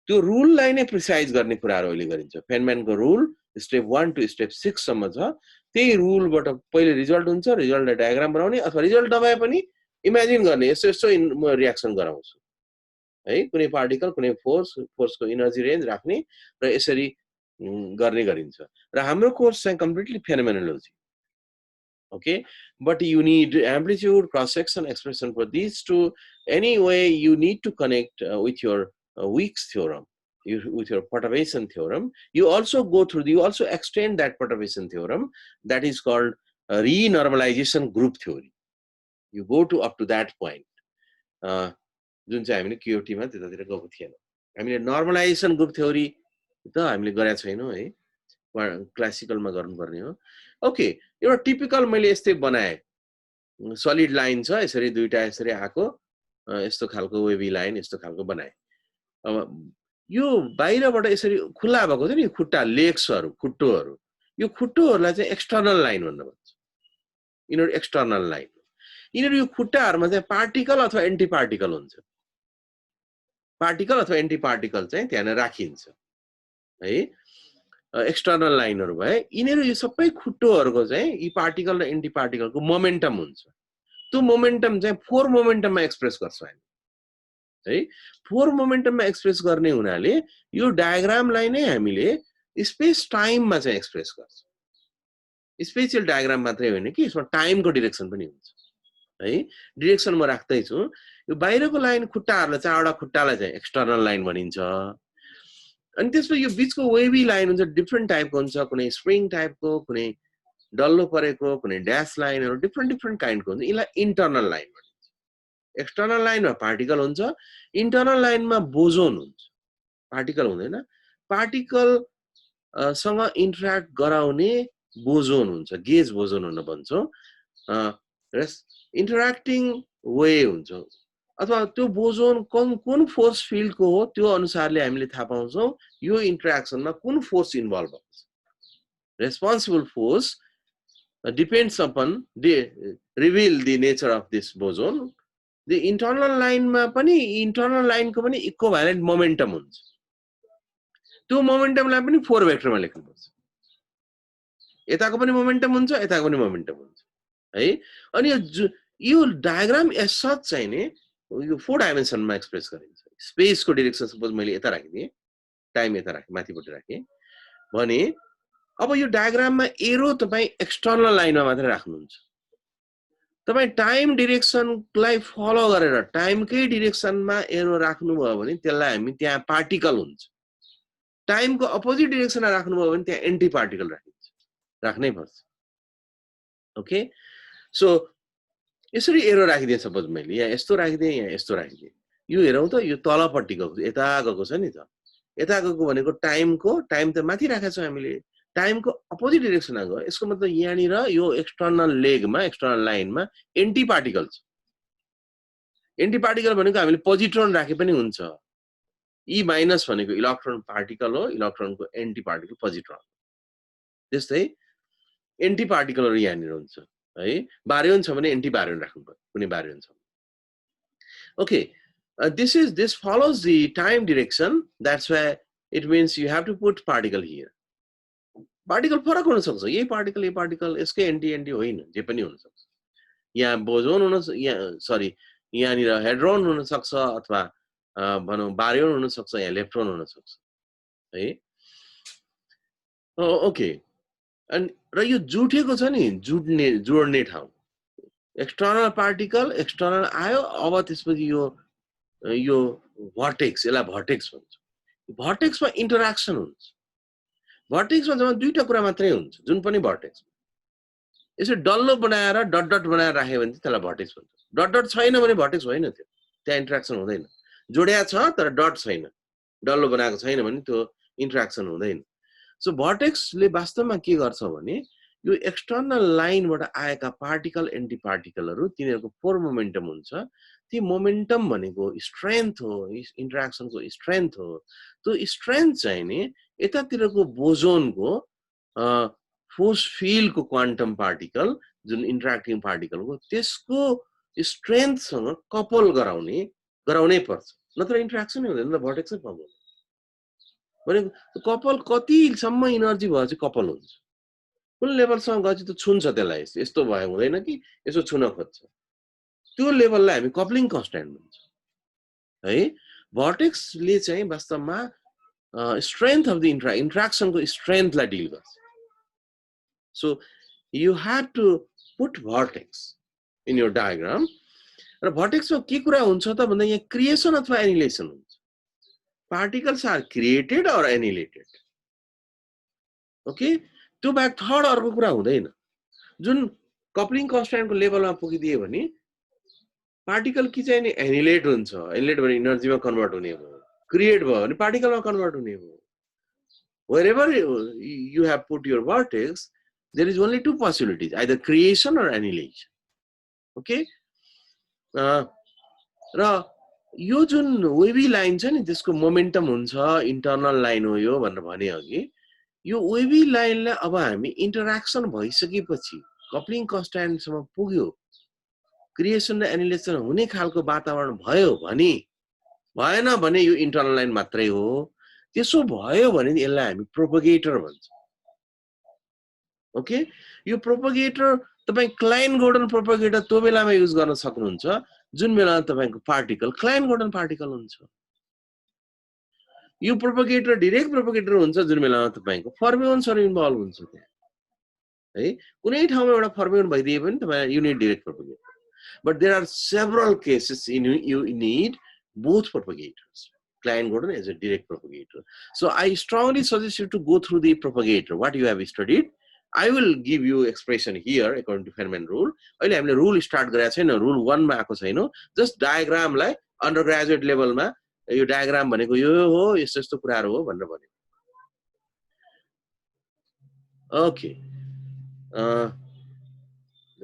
Speaker 1: त्यो रुललाई नै प्रिसाइज गर्ने कुराहरु अहिले गरिन्छ. फेनम्यानको रुल स्टेप 1 टु स्टेप 6 सम्म छ. त्यही रुलबाट पहिले रिजल्ट हुन्छ, रिजल्टलाई डायग्राम बनाउने, अथवा रिजल्ट नभए पनि इमेजिन गर्ने, यसो म रिएक्सन गराउँछु है कुनै पार्टिकल कुनै फोर्सको एनर्जी रेन्ज राख्ने र यसरी गर्ने गरिन्छ र हाम्रो कोर्स चाहिँ completely फेनोमेनोलोजी okay but you need amplitude cross section expression for these two anyway you need to connect with your Weeks theorem with your perturbation theorem you also go through you also extend that perturbation theorem that is called renormalization group theory you go to up to that point जुन चाहिँ हामीले cutie मा त्यतातिर गएको थिएन हामीले नर्मलाइजेसन group theory त हामीले गरेका छैनौं है क्लासिकल मा गर्नुपर्ने हो ओके एउटा टिपिकल मैले यस्तै बनाए सलिड लाइन छ यसरी दुईटा यसरी आको यस्तो खालको वेभी लाइन यस्तो खालको बनाए अब यो बाहिरबाट यसरी खुला भएको छ नि खुट्टा लेग्सहरु खुट्टोहरु यो खुट्टोहरुलाई चाहिँ एक्सटर्नल लाइन भन्न भन्छ यिनीहरु एक्सटर्नल लाइन यिनीहरु यो खुट्टाहरुमा चाहिँ पार्टिकल अथवा एन्टी पार्टिकल हुन्छ पार्टिकल अथवा एन्टी पार्टिकल चाहिँ त्यहाँ राखिन्छ है एक्सटर्नल लाइनहरु भए यिनीहरु यो सबै खुट्टोहरुको चाहिँ यी पार्टिकल र एन्टी पार्टिकलको मोमेन्टम हुन्छ त्यो मोमेन्टम चाहिँ फोर मोमेन्टममा एक्सप्रेस गर्छ हामी है फोर मोमेन्टममा एक्सप्रेस गर्ने हुनाले यो डायग्रामलाई नै हामीले स्पेस टाइममा चाहिँ एक्सप्रेस गर्छ स्पेशियल डायग्राम मात्रै होइन कि यसमा टाइमको डाइरेक्सन पनि हुन्छ है डाइरेक्सन म राख्दै छु यो बाहिरको लाइन खुट्टाहरुलाई चारवटा खुट्टालाई चाहिँ एक्सटर्नल लाइन भनिन्छ अनि त्यसपछि यो बीचको वेभी लाइन हुन्छ डिफरेन्ट टाइपको हुन्छ कुनै स्प्रिङ टाइपको कुनै डल्लो परेको कुनै ड्याश लाइनहरु डिफरेन्ट काइन्डको हुन्छ यसलाई इन्टर्नल लाइन भनिन्छ एक्सटर्नल लाइनमा पार्टिकल हुन्छ इन्टर्नल लाइनमा बोजोन हुन्छ पार्टिकल हुँदैन पार्टिकल सँग इन्टर्याक्ट गराउने बोजोन हुन्छ गेज बोजोन हुन भन्छौं इन्टर्याक्टिङ वे हुन्छ अथवा त्यो बोजोन कुन फोर्स फिल्डको हो त्यो अनुसारले हामीले थाहा पाउँछौं यो इन्टर्याक्सनमा कुन फोर्स इन्भल्भ हुन्छ responsible force depends upon reveal the nature of this boson the internal लाइनमा पनि इन्टर्नल लाइनको पनि इक्विभ्यालेन्ट मोमेन्टम हुन्छ त्यो मोमेन्टमलाई पनि फोर भेक्टरमा लेख्नुपर्छ यताको पनि मोमेन्टम हुन्छ यताको पनि मोमेन्टम हुन्छ है अनि यो डायग्राम एज सच चाहिँ नि यो फोर डाइमेन्सनमा एक्सप्रेस गरिन्छ स्पेसको डाइरेक्सन सपोज मैले यता राखिदिए टाइम यता राखे माथिपट्टि राखे भने अब यो डायग्राममा एरो तपाई एक्सटर्नल लाइनमा मात्र राख्नुहुन्छ तपाई टाइम डाइरेक्सनलाई फलो गरेर टाइमकै डाइरेक्सनमा एरो राख्नुभयो भने त्यसलाई हामी त्यहाँ पार्टिकल हुन्छ टाइमको अपोजिट डाइरेक्सनमा राख्नुभयो भने त्यहाँ एन्टी पार्टिकल राखिन्छ राख्नै पर्छ ओके सो यसरी एरो राखिदिए सपोज मैले यहाँ यस्तो राखिदिए यहाँ यस्तो राखिदिए यो हेरौं त यो तलपट्टि गएको यता गएको छ नि त यता गएको भनेको टाइम त माथि राखेका छौं हामीले टाइमको अपोजिट डाइरेक्सनमा गयो यसको मतलब यहाँनिर यो एक्सटर्नल लेगमा एक्सटर्नल लाइनमा एन्टी पार्टिकल छ एन्टी पार्टिकल भनेको हामीले पोजिट्रोन राखे पनि हुन्छ ई माइनस भनेको इलेक्ट्रोन पार्टिकल हो इलेक्ट्रोनको एन्टी पार्टिकल पोजिट्रोन त्यस्तै एन्टी पार्टिकलहरु यहाँनिर हुन्छ है बारियोन छ भने एन्टी बारियोन राख्नु पर्छ कुनै बारियोन छ okay this follows the time direction that's why it means you have to put particle here particle फरक हुन सक्छ यही पार्टिकल यसकै एन्टी होइन जे पनि हुन सक्छ यहाँ बोजोन हुन सरी यहाँनिर हेड्रोन हुन सक्छ अथवा भनौं बारियोन हुन सक्छ यहाँ इलेक्ट्रोन हुन सक्छ है ओके अनि र यो जुटेको छ नि जोड्ने ठाउँ एक्सटर्नल पार्टिकल एक्सटर्नल आयो अब त्यसपछि यो भर्टेक्स यसलाई भर्टेक्स भन्छ भर्टेक्समा इन्टर्याक्सन हुन्छ भर्टेक्समा जम्मा दुईटा कुरा मात्रै हुन्छ जुन पनि भर्टेक्स यसो डल्लो बनाएर डट बनाएर राख्यो भने त्यसलाई भर्टेक्स भन्छ डट छैन भने भर्टेक्स होइन त्यो त्यहाँ इन्टर्याक्सन हुँदैन जोडिया छ तर डट छैन डल्लो बनाएको छैन भने त्यो इन्टर्याक्सन हुँदैन सो भर्टेक्सले वास्तवमा के गर्छ भने यो एक्सटर्नल लाइनबाट आएका पार्टिकल एन्टी पार्टिकलहरु तिनीहरुको फोर मोमेन्टम हुन्छ ती मोमेन्टम भनेको स्ट्रेन्थ हो इन्टर्याक्सनको स्ट्रेन्थ हो त्यो स्ट्रेन्थ चाहिँ नि यतातिरको बोजोनको फोर्स फिल्डको क्वान्टम पार्टिकल जुन इन्टर्याक्टिङ पार्टिकलको त्यसको स्ट्रेन्थसँग कपल गराउनै पर्छ नत्र इन्टर्याक्सन हुँदैन नि भर्टेक्सै पाउँदैन भनेको कपल कतिसम्म इनर्जी भए चाहिँ कपल हुन्छ कुन लेभलसम्म गएपछि त छुन्छ त्यसलाई यस्तो भए हुँदैन कि यसो छुन खोज्छ त्यो लेभललाई हामी कपलिङ कन्स्ट्यान्ट भन्छ है भर्टेक्सले चाहिँ वास्तवमा strength of the interaction को strength लाई deal गर्छ. So you have to put vertex in your diagram. र भर्टेक्समा के कुरा हुन्छ त भन्दा यहाँ क्रिएसन अथवा एनिहिलेसन हुन्छ. Particles are created or annihilated. Okay, त्यो बाहेक थर्ड अर्को कुरा हुँदैन. जुन कपलिङ कन्स्ट्यान्टको लेभलमा पुगिदियो भने पार्टिकल कि चाहिँ नि एनिहिलेट हुन्छ. एनिहिलेट भने इनर्जीमा कन्भर्ट हुने हो. क्रिएट भयो भने पार्टिकलमा कन्भर्ट हुने हो. Wherever you have put your vertex, there is only two possibilities, either creation or annihilation. Okay? र यो जुन वेभी लाइन छ नि त्यसको मोमेन्टम हुन्छ, इन्टरनल लाइन हो यो भनेर भने अघि. यो वेभी लाइनलाई अब हामी इन्टरेक्सन भइसकेपछि कपलिङ कन्स्ट्यान्टसम्म पुग्यो, क्रिएसन र एनिहिलेसन हुने खालको वातावरण भयो भने, भएन भने यो इन्टरनल लाइन मात्रै हो. त्यसो भयो भने यसलाई हामी प्रोपगेटर भन्छ. ओके, यो प्रोपगेटर तपाई क्लाइन गोर्डन प्रोपगेटर त्यो बेलामा युज गर्न सक्नुहुन्छ जुन बेलामा तपाईको पार्टिकल क्लाइन गोर्डन पार्टिकल हुन्छ. यो प्रोपगेटर डाइरेक्ट प्रोपगेटर हुन्छ जुन बेलामा तपाईको फर्मियोन्सहरु इन्भल्भ हुन्छ त्यहाँ. है, कुनै ठाउँमा एउटा फर्मियोन भइदिए पनि तपाई you need direct propagator. But there are several cases in you need both propagators. Klein Gordon is a direct propagator. So I strongly suggest you to go through the propagator, what you have studied. I will give you expression here according to Feynman rule. अहिले हामीले rule start गरेको छैन, rule 1 मा आएको छैन. Just diagram लाई undergraduate level मा यो diagram भनेको यो हो, यस्तो यस्तो कुराहरु हो भनेर भन्यो. Okay.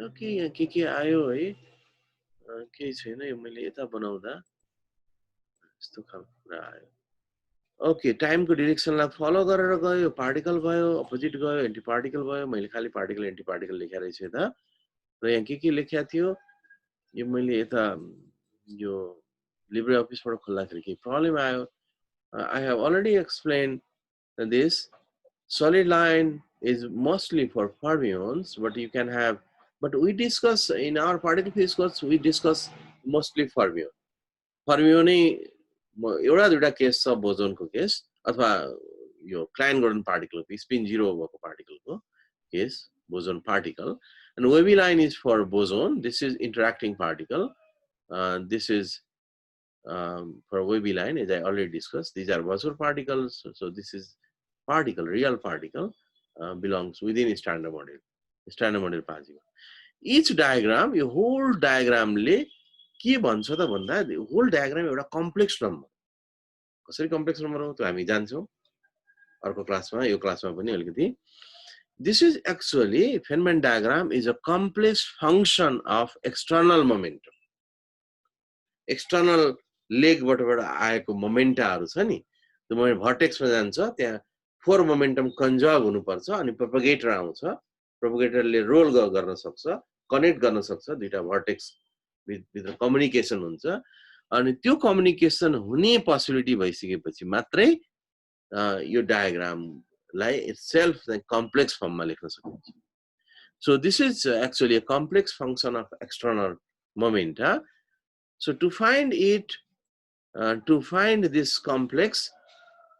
Speaker 1: Okay, यहाँ के आयो है? केही छैन, यो मैले यता बनाउँदा यस्तो खालको कुरा आयो. ओके, टाइमको डिरेक्सनलाई फलो गरेर गयो, पार्टिकल भयो, अपोजिट गयो, एन्टी पार्टिकल भयो. मैले खाली पार्टिकल एन्टी पार्टिकल लेखेर रहेछ यता. र यहाँ के लेखेको थियो यो मैले यता यो लिब्रे अफिसबाट खोल्दाखेरि के प्रब्लम आयो. I have already explained this. Solid line is mostly for fermions, but you can have, but we discuss in our particle physics course, we discuss mostly fermion. Fermion नै एउटा दुईटा केस छ, बोजोनको case अथवा यो Klein Gordon पार्टिकलको spin zero भएको पार्टिकलको case, boson particle. And wavy line is for boson. This is interacting particle. This is for wavy line, as I already discussed. These are boson particles. So this is particle, real particle, belongs within standard model. Standard model पाजिको. Each diagram, your whole diagram ले के भन्छ त भन्दा whole diagram एउटा complex number. कसरी complex number हो त्यो हामी जान्छौं अर्को क्लासमा, यो क्लासमा पनि अलिकति. This is actually, Feynman diagram is a complex function of external momentum. External leg बाट आएको मोमेन्टाहरु छ नि, त्यो मोमेन्ट भर्टेक्समा जान्छ, त्यहाँ फोर मोमेन्टम कन्जर्भ हुनुपर्छ अनि प्रोपगेटर आउँछ. प्रोपगेटरले रोल गर्न सक्छ, कनेक्ट गर्न सक्छ, दुईटा भर्टेक्स भित्र कम्युनिकेसन हुन्छ. अनि त्यो कम्युनिकेसन हुने पोसिबिलिटी भइसकेपछि मात्रै यो diagram itself the complex form ma lekhna sakiन्छ. So this is actually a complex function of external momenta. So to find it, to find this complex,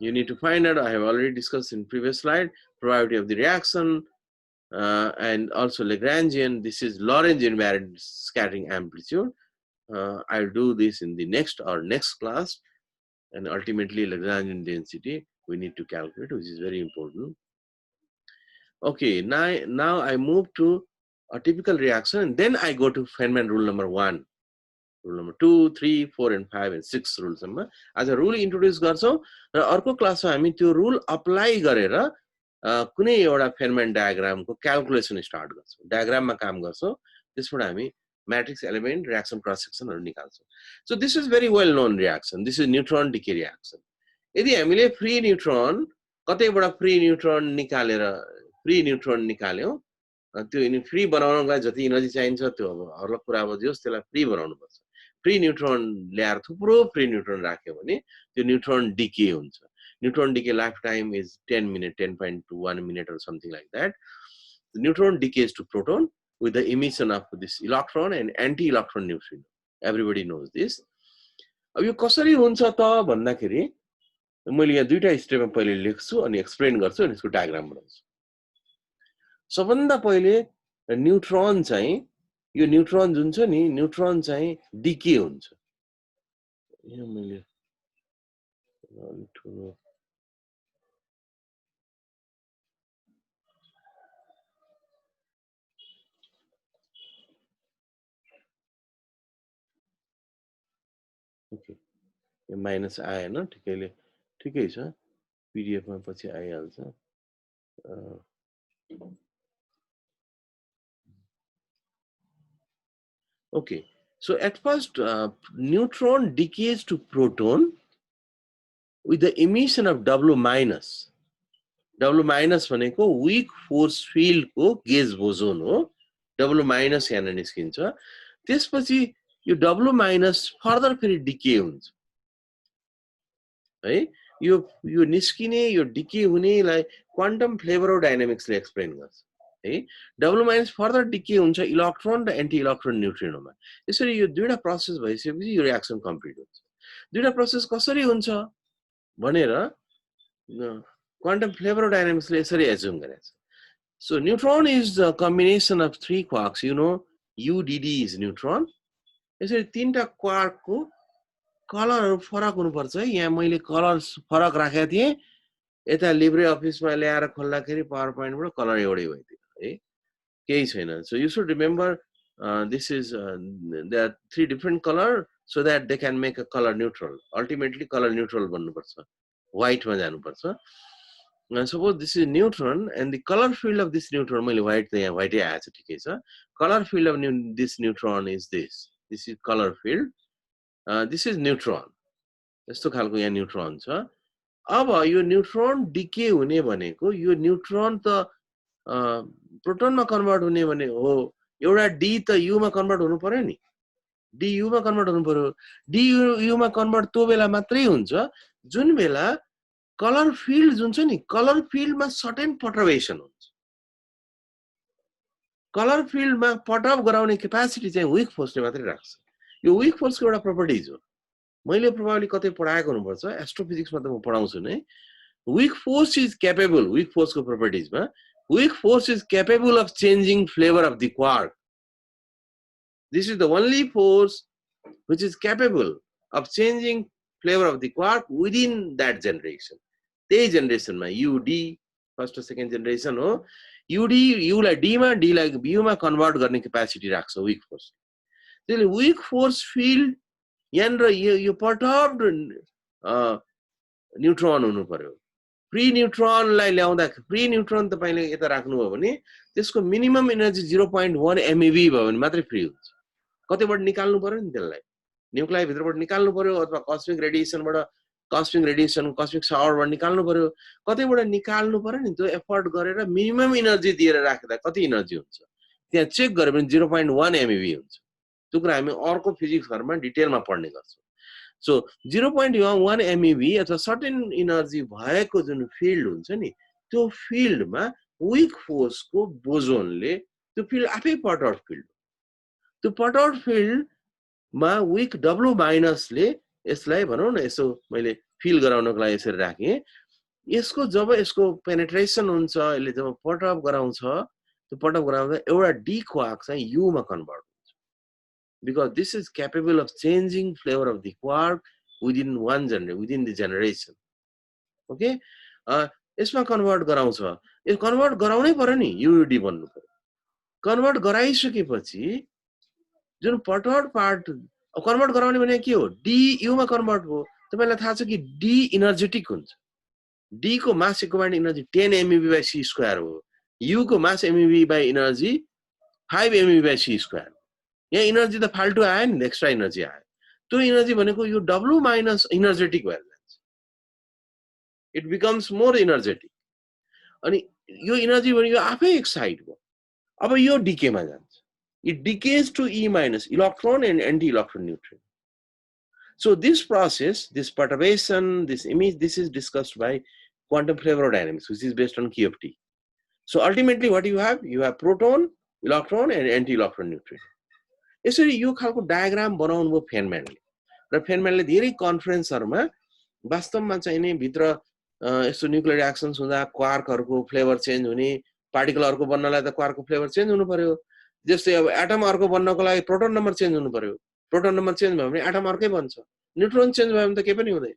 Speaker 1: you need to find out, I have already discussed in previous slide, probability of the reaction, and also Lagrangian. This is Lorentz invariant scattering amplitude. I'll do this in the next class, and ultimately Lagrangian density we need to calculate, which is very important. Okay, now I move to a typical reaction, and then I go to Feynman rule number 1, rule number 2, 3, 4, and 5, and 6 rules. As a rule introduce गर्छौं र अर्को क्लासमा हामी त्यो rule apply गरेर कुनै एउटा Feynman diagram को calculation start गर्छौं. Diagram मा काम गर्छौं, त्यसबाट हामी matrix element reaction cross section हरु निकाल्छौं. So this is very well known reaction. This is neutron decay reaction. यदि हामीले फ्री न्यूट्रन कतैबाट फ्री न्यूट्रन निकाल्यौं, त्यो फ्री बनाउनलाई जति एनर्जी चाहिन्छ त्यो हरला कुरा अब जस त्यसलाई फ्री बनाउनु पर्छ. फ्री न्यूट्रन ल्याएर थुप्रो फ्री न्यूट्रन राख्यो भने त्यो न्यूट्रन डिके हुन्छ. Neutron decay lifetime is 10 minutes, 10.1 minutes or something like that. The neutron decays to proton with the emission of this electron and anti-electron neutrino. Everybody knows this. अब यो कसरी हुन्छ त भन्दाखेरि मैले यहाँ दुईटा स्टेपमा पहिले लेख्छु अनि एक्सप्लेन गर्छु अनि यसको डायग्राम बनाउँछु। सबभन्दा पहिले न्यूट्रन चाहिँ यो न्यूट्रन जुन छ नि न्यूट्रन चाहिँ डिके हुन्छ। यो मैले ठुलो ओके यो माइनस आएन ठिकै छ पीडीएफ मा पछि आइहाल्छ। Okay, so at first neutron decays to proton with the emission of W minus. W minus भनेको weak force field को गेज बोजोन हो। W minus यहाँ निस्किन्छ। त्यसपछि यो W minus फर्दर फेरि डिके हुन्छ है। यो निस्किने यो डिके हुनेलाई क्वान्टम फ्लेभरोडायनामिक्सले एक्सप्लेन गर्छ है। W minus फर्दर डिके हुन्छ इलेक्ट्रोन र एन्टी इलेक्ट्रोन न्यूट्रिनोमा। यसरी यो दुईटा प्रोसेस भइसकेपछि यो रिएक्सन कम्प्लिट हुन्छ। दुईटा प्रोसेस कसरी हुन्छ भनेर क्वान्टम फ्लेभरोडायनामिक्सले यसरी एज्युम गरेछ। So neutron is the combination of three quarks. You know, UDD is neutron. यसरी तीनटा क्वार्क को कलरहरु फरक हुनुपर्छ है। यहाँ मैले कलर फरक राखेको थिएँ। यता लिब्रे अफिसमा ल्याएर खोल्दाखेरि पावर पोइन्टबाट कलर एउटै भइदियो है। केही छैन। So you should remember this is there are three different color so that they can make a color neutral. Ultimately color neutral बन्नुपर्छ। White मा जानुपर्छ। Suppose this is neutron and the color field of this neutron मैले white त यहाँ white आएछ ठिकै छ। Color field of this neutron is this. This is color field. This is neutron. यस्तो खालको यहाँ न्यूट्रन छ। अब यो न्यूट्रन डिके हुने भनेको यो न्यूट्रन त प्रोटोनमा कन्भर्ट हुने भने हो एउटा डी त यू मा कन्भर्ट हुनु पर्यो नि। डी यू मा कन्भर्ट हुनु पर्यो। डी यू मा कन्भर्ट त्यो बेला मात्रै हुन्छ जुन बेला कलर फिल्ड जुन छ नि कलर फिल्डमा सर्टेन पर्टर्बेसन हुन्छ। कलर फिल्डमा पर्टर्ब गराउने क्यापासिटी चाहिँ विक फोर्सले मात्रै राख्छ। यो विक फोर्सको एउटा प्रपर्टिज हो। मैले प्रोबब्ली कतै पढाएको हुनुपर्छ एस्ट्रोफिजिक्समा त म पढाउँछु नै। Weak force is capable, weak force को properties ma, weak force is capable of changing flavor of the quark. This is the only force which is capable of changing flavor of the quark within that generation. They generation ma UD first or second generation ho UD U like D ma D like U ma convert गर्ने capacity राख्छ weak force. त्यसले weak force field यहाँनिर यो perturbed nutrient हुनु पर्यो। Pre न्यूट्रनलाई ल्याउँदा pre nutrient तपाईले यता राख्नु हो भने त्यसको मिनिमम एनर्जी 0.1 MeV भयो भने मात्रै फ्री हुन्छ। कतैबाट निकाल्नु पर्यो नि त्यसलाई न्यूक्लिय भित्रबाट निकाल्नु पर्यो अथवा कस्मिक रेडिएसन कस्मिक शावरबाट निकाल्नु पर्यो। कतैबाट निकाल्नु पर्यो नि त्यो एफर्ट गरेर मिनिमम एनर्जी दिएर राख्दा कति एनर्जी हुन्छ त्यहाँ चेक गरे भने 0.1 MeV हुन्छ। त्यो कुरा हामी अर्को फिजिक्स घरमा डिटेलमा पढ्ने गर्छौं। So 0.1 MeV अथवा सर्टेन एनर्जी भएको जुन फिल्ड हुन्छ नि त्यो फिल्डमा विक फोर्स को बोजोनले त्यो फिल्ड आफै पर्टर्ड फिल्ड त्यो पर्टर्ड फिल्डमा विक W माइनस ले यसलाई भनौं न यसो मैले फिल गराउनको लागि यसरी राखे। यसको जब यसको पेनिट्रेसन हुन्छ यसले जब पर्टर्ब गराउँछ त्यो पर्टर्ब गराउँदा एउटा डी क्वार्क चाहिँ यू मा convert because this is capable of changing flavor of the quark within the generation. Okay, यसमा कन्भर्ट गराउँछ। यो कन्भर्ट गराउनै पर्यो नि UUD बन्नु पर्यो। कन्भर्ट गराइसकेपछि जुन पर्टर्ड पार्ट कन्भर्ट गराउने भने के हो डी यू मा कन्भर्ट हो। तपाईलाई थाहा छ कि डी एनर्जेटिक हुन्छ। डी को मास इक्विभलेन्ट एनर्जी 10 MeV/c² हो। यू को मास MeV/एनर्जी 5 MeV/c²। यहाँ एनर्जी त फाल्टु आयो नि एक्स्ट्रा एनर्जी आयो। त्यो एनर्जी भनेको यो W माइनस एनर्जेटिक भएर जान्छ। It becomes more energetic. अनि यो एनर्जी भने यो आफै एक्साइट भयो। अब यो डिके मा जान्छ। It decays to E minus electron and anti electron neutrino. So this process, this perturbation, this image, this is discussed by quantum fluorodynamics, which is based on QFT. So ultimately what you have proton, electron and anti-electron neutrino. यसरी यो खालको diagram बनाउनु भयो फेनम्यानले। र फेनम्यानले धेरै कन्फरेन्सहरुमा वास्तवमा चाहिँ नि भित्र यस्तो न्युक्लियर रिएक्सन्स हुँदा क्वार्कहरुको फ्लेभर चेन्ज हुने, पार्टिकल अर्को बन्नलाई त क्वार्कको फ्लेभर चेन्ज हुनु पर्यो। जस्तै अब एटम अर्को बन्नको लागि प्रोटोन नम्बर चेन्ज हुनु पर्यो। प्रोटोन नम्बर चेन्ज भयो भने एटम अर्कै बन्छ। न्युट्रोन चेन्ज भयो भने त केही पनि हुँदैन।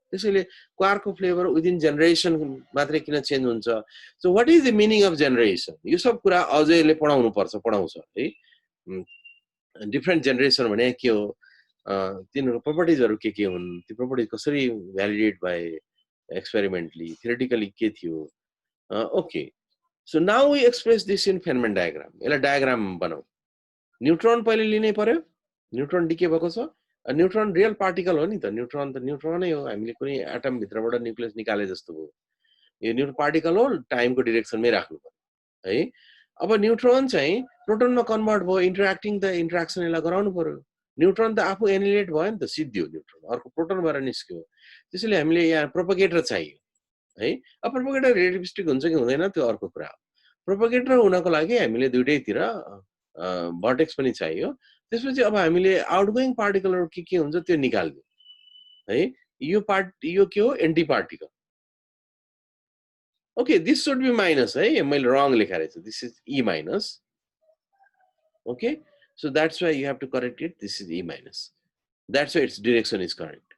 Speaker 1: त्यसैले क्वार्कको फ्लेभर विदिन जेनेरेसन मात्रै किन चेन्ज हुन्छ? So what is the meaning of generation? यो सब कुरा अजयले पढाउनु पर्छ, पढाउँछ है। डिफरेन्ट जेनेरेसन भने के हो? तिनीहरुको प्रोपर्टिजहरु के हुन्? ती प्रोपर्टिज कसरी भ्यालिडेट भए एक्सपेरिमेन्टली, थियोरेटिकली के थियो? Okay, so now we express this in Feynman diagram. यसलाई डायग्राम बनाऊ। न्यूट्रन पहिले लिनै पर्यो। न्यूट्रन डिके भएको छ। न्यूट्रन रियल पार्टिकल हो नि त। न्यूट्रन त न्यूट्रनै हो। हामीले कुनै एटम भित्रबाट न्यूक्लियस निकाले जस्तो हो। यो न्यूट्रन पार्टिकल हो, टाइमको डिरेक्सनमै राख्नु पर्यो है। अब न्यूट्रन चाहिँ प्रोटोनमा कन्भर्ट भयो, इन्टरेक्टिङ त इन्टरेक्सन यसलाई गराउनु पर्यो। न्यूट्रन त आफू एनिलेट भयो नि त, सिद्धियो न्यूट्रन, अर्को प्रोटोन भएर निस्क्यो। त्यसैले हामीले यहाँ प्रोपगेटर चाहियो है। अब प्रोपगेटर रिलेटिभिस्टिक हुन्छ कि हुँदैन त्यो अर्को कुरा हो। प्रोपगेटर हुनको लागि हामीले दुईटैतिर भर्टेक्स पनि चाहियो। त्यसपछि अब हामीले आउटगोइङ पार्टिकलहरु के हुन्छ त्यो निकाल्दियौ है। यो के हो? Anti particle. Okay, this should be minus, है? मैले wrong लेखा रहेछ. This is E minus. Okay, so that's why you have to correct it. This is E minus. That's why its direction is correct.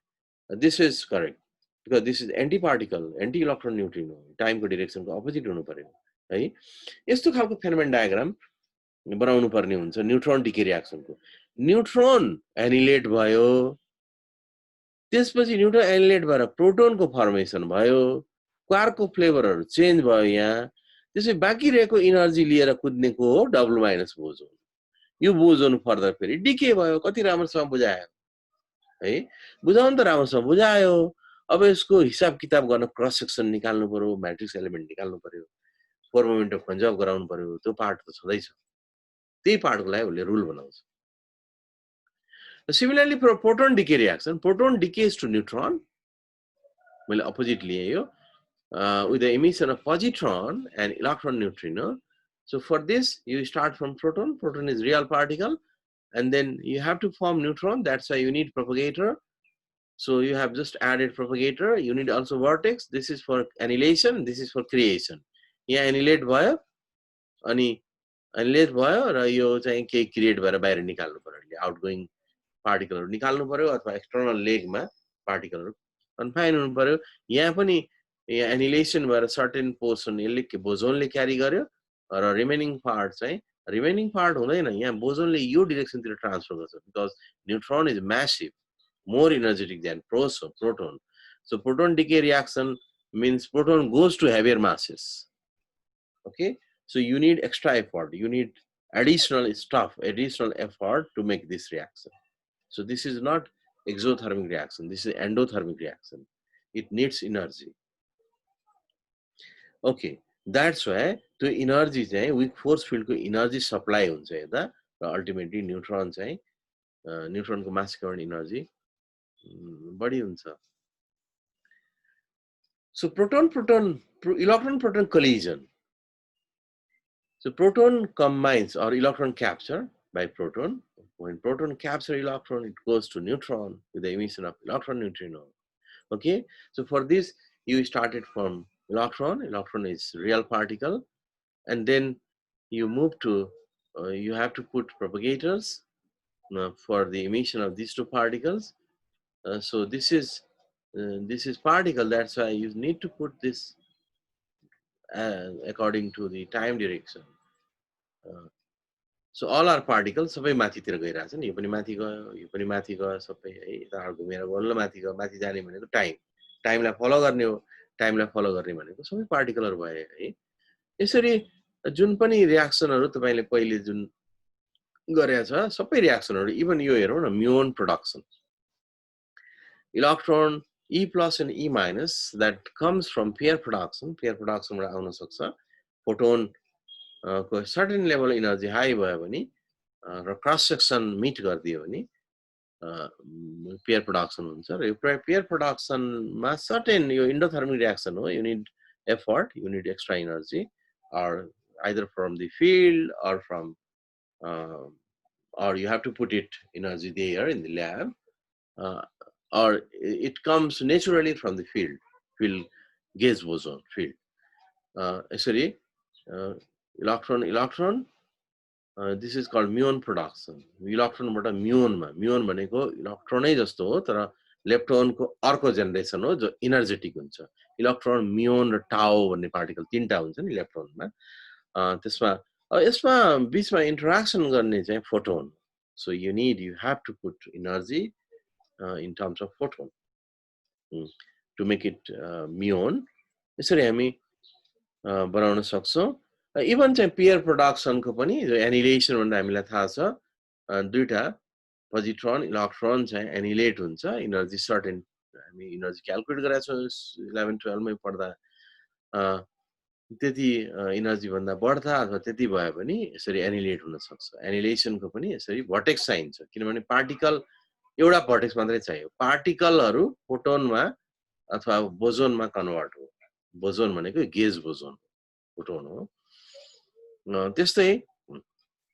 Speaker 1: This is correct because this is anti-particle, anti-electron neutrino. Time को direction को opposite हुनु पर्यो है। यस्तो खालको फेनोमेन diagram बनाउनु पर्ने हुन्छ न्यूट्रन डिके रिएक्सन को। न्यूट्रन एनिलेट भयो, त्यसपछि न्यूट्रन एनिलेट भएर प्रोटोनको फर्मेसन भयो, क्वार्कको फ्लेभरहरु चेन्ज भयो यहाँ। त्यसै बाँकी रहेको एनर्जी लिएर कुद्नेको हो डबल माइनस बोजोन। यो बोजोन फर्दर फेरि डिके भयो। कति राम्रोसँग बुझायो है? बुझाउन त राम्रोसँग बुझायो। अब यसको हिसाब किताब गर्न क्रस सेक्सन निकाल्नु पर्यो, म्याट्रिक्स एलिमेन्ट निकाल्नु पर्यो, फर्मोमेन्ट अफ कन्जर्भ गराउनु पर्यो। त्यो पार्ट त छँदै छ। त्यही पार्टको लागि उसले रुल बनाउँछ। Similarly, for proton decay reaction, proton decays to neutron. Well, opposite लिए with the emission of positron and electron neutrino. So for this, you start from proton. Proton is real particle, and then you have to form neutron. That's why you need propagator. So you have just added propagator. You need also vertex. This is for annihilation. This is for creation. Yeah, annihilate भयो अनि annihilate भयो र यो चाहिँ के create भएर बाहिर निकाल्नु पर्यो। आउटगोइङ पार्टिकलहरु निकाल्नु पर्यो अथवा एक्सटर्नल लेगमा पार्टिकलहरु कन्फाइन हुनु पर्यो। यहाँ पनि यहाँ एनिहिलेसन भएर सर्टेन पोर्सन यसले के बोजोनले क्यारी गर्यो र रिमेनिङ पार्ट चाहिँ रिमेनिङ पार्ट हुँदैन। यहाँ बोजोनले यो डिरेक्सनतिर ट्रान्सफर गर्छ because neutron is massive, more energetic than proton. So proton decay reaction means proton goes to heavier masses. Okay, so you need extra effort, you need additional stuff, additional effort to make this reaction. So this is not exothermic reaction, this is endothermic reaction. It needs energy. Okay, that's why the energy चाहिँ weak force field को energy supply हुन्छ यता र ultimately neutron चाहिँ neutron को mass current energy बढी हुन्छ. So electron-proton collision. So proton combines or electron capture by proton. When proton capture electron, it goes to neutron with the emission of electron neutrino. Okay, so for this you started from electron. Electron is real particle, and then you move to you have to put propagators for the emission of these two particles. So this is particle. That's why you need to put this according to the time direction. So all are particles. सबै माथितिर गइरहेछ नि, यो पनि माथि गयो, यो पनि माथि गयो, सबै है यता घुमेर बल्ल माथि गयो. माथि जाने भनेको टाइमलाई फलो गर्ने हो. टाइमलाई फलो गर्ने भनेको सबै पार्टिकलहरु भए है. यसरी जुन पनि रिएक्सनहरु तपाईले पहिले जुन गरेछ सबै रिएक्सनहरु, इभन यो हेरौँ न, muon production, electron E plus and E minus that comes from pair production बाट आउन सक्छ. फोटोन को certain level energy high भयो भने र क्रस सेक्सन मिट गरिदियो भने पेयर प्रोडक्सन हुन्छ र यो पेयर प्रोडक्सनमा certain यो endothermic reaction हो. You need effort, you need extra energy, or either from the field or from or you have to put it energy there in the lab. or it comes naturally from the field gauge boson field. Sorry, electron. This is called muon production. Electron but muon भनेको इलेक्ट्रोनै जस्तो हो तर लेप्टोनको अर्को generation हो जो energetic हुन्छ. Electron म्युन र टाउ भन्ने पार्टिकल तीनटा हुन्छ नि इलेक्ट्रोनमा. त्यसमा यसमा बीचमा इन्टरेक्सन गर्ने चाहिँ photon. So you have to put energy in terms of photon to make it muon. यसरी हामी बनाउन सक्छौं. इभन चाहिँ पेयर प्रोडक्सन को पनि एनिलेसन भनेर हामीलाई थाहा छ. दुईटा पोजिट्रोन इलेक्ट्रोन चाहिँ एनिलेट हुन्छ. एनर्जी सर्टेन हामी एनर्जी क्याल्कुलेट गरेका छौं 11 12 मै पढ्दा. त्यति एनर्जी भन्दा बढ्दा अथवा त्यति भए पनि यसरी एनिलेट हुन सक्छ. एनिलेसन को पनि यसरी भर्टेक्स चाहिन्छ किनभने पार्टिकल एउटा भर्टेक्स मात्रै चाहियो. पार्टिकलहरु फोटोनमा अथवा बोजोनमा कन्भर्ट हो. बोजोन भनेको गेज बोजोन फोटोन हो. त्यस्तै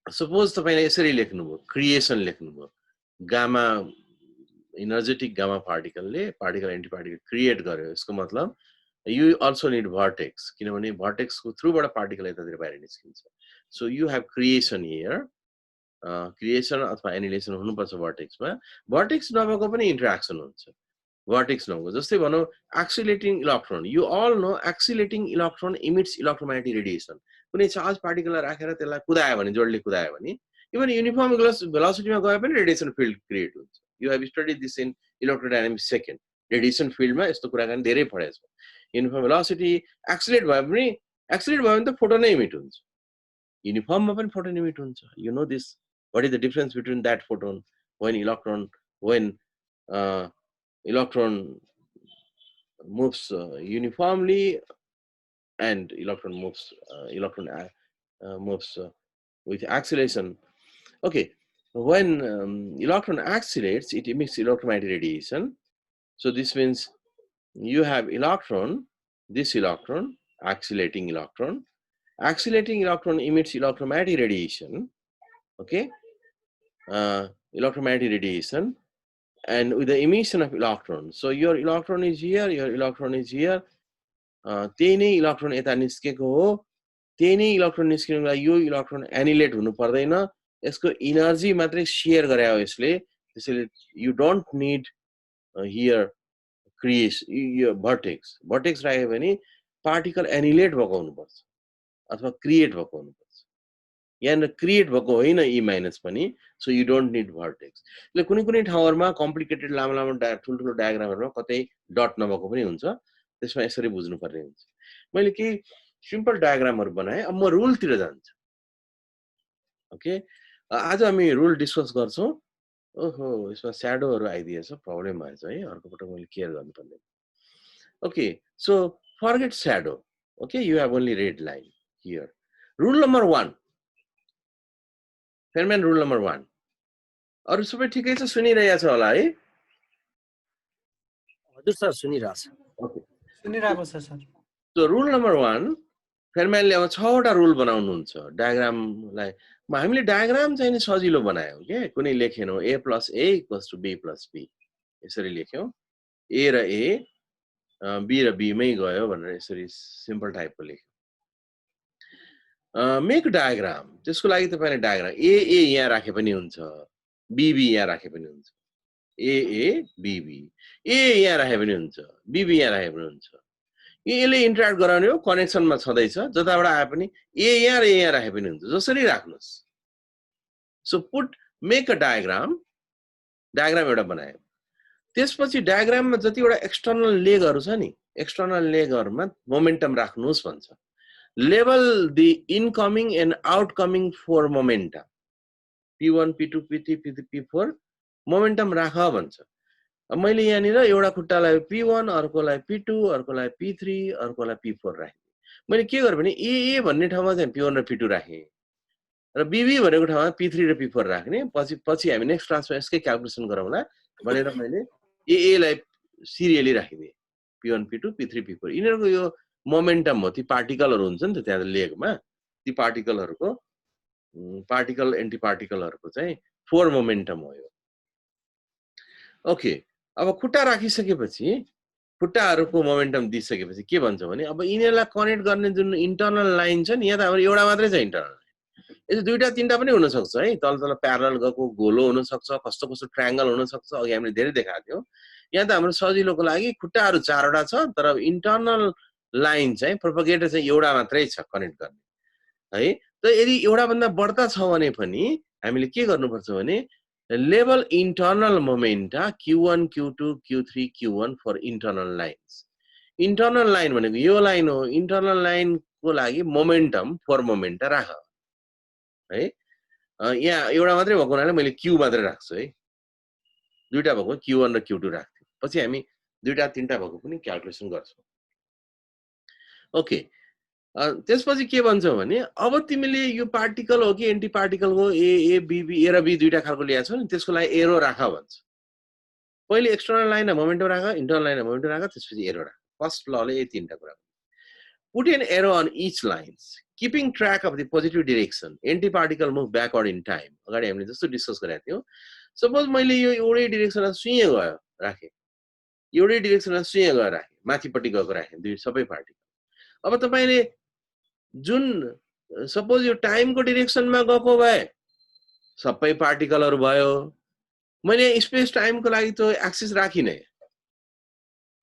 Speaker 1: सपोज तपाईले यसरी लेख्नुभयो क्रिएसन लेख्नुभयो. गामा एनर्जेटिक गामा पार्टिकलले पार्टिकल एन्टी पार्टिकल क्रिएट गर्यो. यसको मतलब you also need vertex किनभने vertex को थ्रुबाट पार्टिकल यतातिर बाहिर निस्किन्छ. So you have creation here. Creation अथवा एनिलेसन हुनुपर्छ भर्टेक्समा. भर्टेक्स नभएको पनि इन्टरेक्सन हुन्छ. भर्टेक्स नभएको जस्तै भनौं accelerating electron. You all know accelerating electron emits electromagnetic radiation. कुनै चार्ज पार्टिकललाई राखेर त्यसलाई कुदायो भने जोडले कुदायो भने इभन युनिफर्म भेलोसिटीमा गए पनि रेडिएसन फिल्ड क्रिएट हुन्छ. You have studied this in electrodynamics second. Radiation फिल्डमा यस्तो कुराकानी धेरै पढेछ. युनिफर्म भेलोसिटी एक्सिलेट भयो भने त फोटोन नै इमिट हुन्छ. युनिफर्ममा पनि फोटोन इमिट हुन्छ. You know this. What is the difference between that photon when electron moves uniformly and electron moves with acceleration? Okay, when electron accelerates, it emits electromagnetic radiation. So this means you have electron, this electron, accelerating electron. Accelerating electron emits electromagnetic radiation. Okay. Electromagnetic radiation and with the emission of electron. So your electron is here, your electron is here. त्यही नै electron यता निस्केको हो. त्यही नै electron निस्किनुको लागि यो electron एनिलेट हुनु पर्दैन. यसको एनर्जी मात्रै शेयर गरे हो यसले. त्यसैले you don't need here creation यो भर्टेक्स राख्यो भने पार्टिकल एनिलेट भएको हुनुपर्छ अथवा क्रिएट भएको हुनुपर्छ. यहाँ क्रिएट भएको होइन ई माइनस पनि. So you don't need vertex. ले कुनै ठाउँहरुमा कम्प्लिकेटेड लामो ठुलठुलो डायग्रामहरुमा कतै डट नभएको पनि हुन्छ. त्यसमा यसरी बुझ्नु पर्ने हुन्छ. मैले के सिम्पल डायग्रामहरु बनाए. अब म रुलतिर जान्छु. ओके, आज हामी रुल डिस्कस गर्छौं. ओहो, यसमा स्याडोहरु आइदिएछ. प्रब्लम भएछ है. अर्को पटक मैले केयर गर्नुपर्ने. Okay, so forget shadow. Okay, you have only red line here. Rule number 1. Feynman rule number 1. अरु सबै ठिकै छ? सुनिरहेछ होला है?
Speaker 2: हजुर सर, सुनिरहेछ.
Speaker 1: ओके,
Speaker 3: सुनिरहेको छ sir.
Speaker 1: So rule number 1, Feynman ले अब 6 वटा रुल बनाउनुहुन्छ डायग्रामलाई. हामीले डायग्राम चाहिँ नि सजिलो बनायौ के. कुनै लेखेनौ a + a = b + b. यसरी लेख्यौ. a र a, b र b मै गयो भनेर यसरी सिम्पल टाइपको लेख्यौ. Make diagram. त्यसको लागि तपाईले डायग्राम a यहाँ राखे पनि हुन्छ, b यहाँ राखे पनि हुन्छ. a b a यहाँ राखे पनि हुन्छ, b यहाँ राखे पनि हुन्छ. यसले इन्टरेक्ट गराउने हो. कनेक्सनमा छँदै छ. जताबाट आए पनि a यहाँ र यहाँ राखे पनि हुन्छ. जसरी राख्नुस्. So make a diagram. Diagram एउटा बनायो. त्यसपछि डायग्राममा जतिवटा एक्सटर्नल लेगहरु छ नि, एक्सटर्नल लेगहरुमा मोमेन्टम राख्नुस् भन्छ. Label the incoming and outcoming 4 momenta. P1, P2, P3, P4 momentum राख भन्छ. अब मैले यहाँनिर एउटा खुट्टालाई P1, अर्कोलाई P2, अर्कोलाई P3, अर्कोलाई P4 राखे. मैले के गरे भने A भन्ने ठाउँमा चाहिँ P1 र P2 राखे र BB भनेको ठाउँमा P3 र P4 राख्ने. पछि हामी नेक्स्ट क्लासमा यसकै क्याल्कुलेसन गरौँला भनेर मैले A लाई serially राखिदिए. P1, P2, P3, P4. यिनीहरुको यो मोमेन्टम हो. ती पार्टिकलहरु हुन्छ नि त त्यहाँ लेगमा. ती पार्टिकलहरुको पार्टिकल एन्टी पार्टिकलहरुको चाहिँ 4 मोमेन्टम हो यो. ओके, अब खुट्टा राखिसकेपछि खुट्टाहरूको मोमेन्टम दिइसकेपछि के भन्छ भने अब यिनीहरूलाई कनेक्ट गर्ने जुन इन्टरनल लाइन छ नि, यहाँ त हाम्रो एउटा मात्रै छ इन्टरनल। यस्तो दुईटा तीनटा पनि हुन सक्छ है, तल तल प्यारलल गएको गोलो हुन सक्छ, कस्तो कस्तो ट्रायंगल हुन सक्छ, अघि हामीले धेरै देखाएको थियौँ। यहाँ त हाम्रो सजिलोको लागि खुट्टाहरू चारवटा छ, तर इन्टरनल लाइन चाहिँ प्रोपगेटर चाहिँ एउटा मात्रै छ कनेक्ट गर्ने है। त यदि एउटा भन्दा बढ्ता छ भने पनि हामीले के गर्नुपर्छ भने लेभल internal momenta Q1 Q2 Q3 Q1 for internal lines. Internal line भनेको यो लाइन हो, इन्टरनल लाइनको लागि मोमेन्टम फर मोमेन्टा राख है। यहाँ एउटा मात्रै भएको हुनाले मैले Q मात्रै राख्छु है, दुईटा भएको Q1 र Q2 राख्थ्यौँ, पछि हामी दुईटा तीनटा भएको पनि क्याल्कुलेसन गर्छौँ। ओके, त्यसपछि के भन्छ भने अब तिमीले यो पार्टिकल हो कि एन्टी पार्टिकल हो, ए बी ए र बी दुईटा खालको ल्याएको छौ नि, त्यसको लागि एरो राख भन्छ। पहिले एक्सटर्नल लाइन मोमेन्टम राख, इन्टरनल लाइन मोमेन्टम राख, त्यसपछि एरो राख। फर्स्ट लले यही तीनटा कुरा। Put an arrow on each lines keeping track of the positive direction, anti-particle move backward in time. अगाडि हामीले जस्तो डिस्कस गरेका थियौँ। सपोज मैले यो एउटै डिरेक्सनमा सुइँ गयो राखेँ, एउटै डिरेक्सनमा सुइँ गयो राखेँ, माथिपट्टि गएको राखेँ दुई सबै पार्टिकल। अब तपाईँले जुन सपोज यो टाइमको डिरेक्सनमा गएको भए सबै पार्टिकलहरू भयो, मैले स्पेस टाइमको लागि त एक्सिस राखिनै,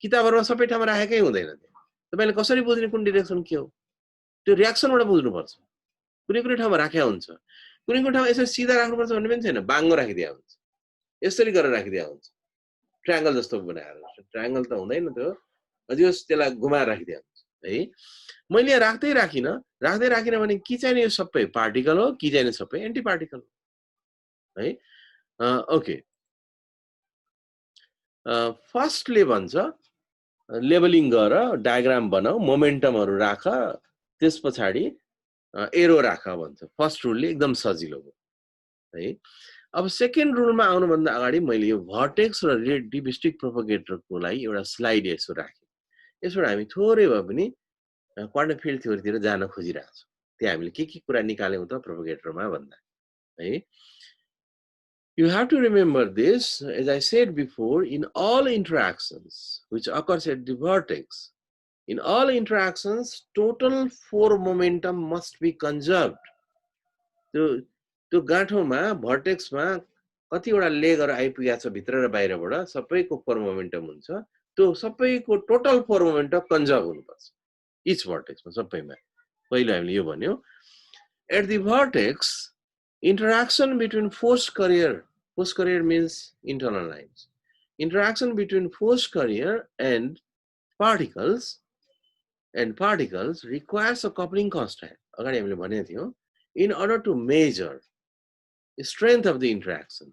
Speaker 1: किताबहरुमा सबै ठाउँमा राखेकै हुँदैन। तपाईले कसरी बुझ्ने कुन डिरेक्सन के हो? त्यो रिएक्सनबाट बुझ्नुपर्छ। कुनै कुनै ठाउँमा राखेको हुन्छ, कुनै कुनै ठाउँमा यसरी सिधा राख्नुपर्छ भन्ने पनि छैन, बाङ्गो राखिदिया हुन्छ, यसरी गरेर राखिदिया हुन्छ, ट्रायंगल जस्तो बनाएर। ट्रायंगल त हुँदैन त्यो, अझै त्यसलाई घुमाएर राखिदिया हुन्छ है। मैले यहाँ राख्दै राखिन भने कि चाहिँ यो सबै पार्टिकल हो, कि चाहिँ सबै एन्टी पार्टिकल हो है। ओके, फर्स्टले भन्छ लेबलिङ गर, डायग्राम बनाऊ, मोमेन्टमहरु राख, त्यस पछाडी एरो राख भन्छ। फर्स्ट रुलले एकदम सजिलो हो है। अब सेकेन्ड रुलमा आउनु भन्दा अगाडि मैले यो भर्टेक्स र रिलेटिभिस्टिक प्रोपगेटरको लागि एउटा स्लाइड यसो राखेँ। यसबाट हामी थोरै भए पनि क्वान्टम फिल्ड थ्योरीतिर जान खोजिरहेको छौँ। त्यहाँ हामीले के कुरा निकाल्यौँ त प्रोपगेटरमा भन्दा है। You have to remember this, as I said before, in all interactions which occurs at the vertex, in all interactions, total force momentum must be conserved. त्यो गाँठोमा भर्टेक्समा कतिवटा लेगहरु आइपुगेको छ भित्र र बाहिरबाट, सबैको फोर मोमेन्टम हुन्छ, त्यो सबैको टोटल फोर मोमेन्टम कन्जर्भ हुनुपर्छ इच भर्टेक्समा सबैमा। पहिले हामीले यो भन्यौ, at the vertex, interaction between force carrier means internal lines. Interaction between force carrier and particles requires a coupling constant. अगाडि हामीले भनेको थियौं, in order to measure the strength of the interaction.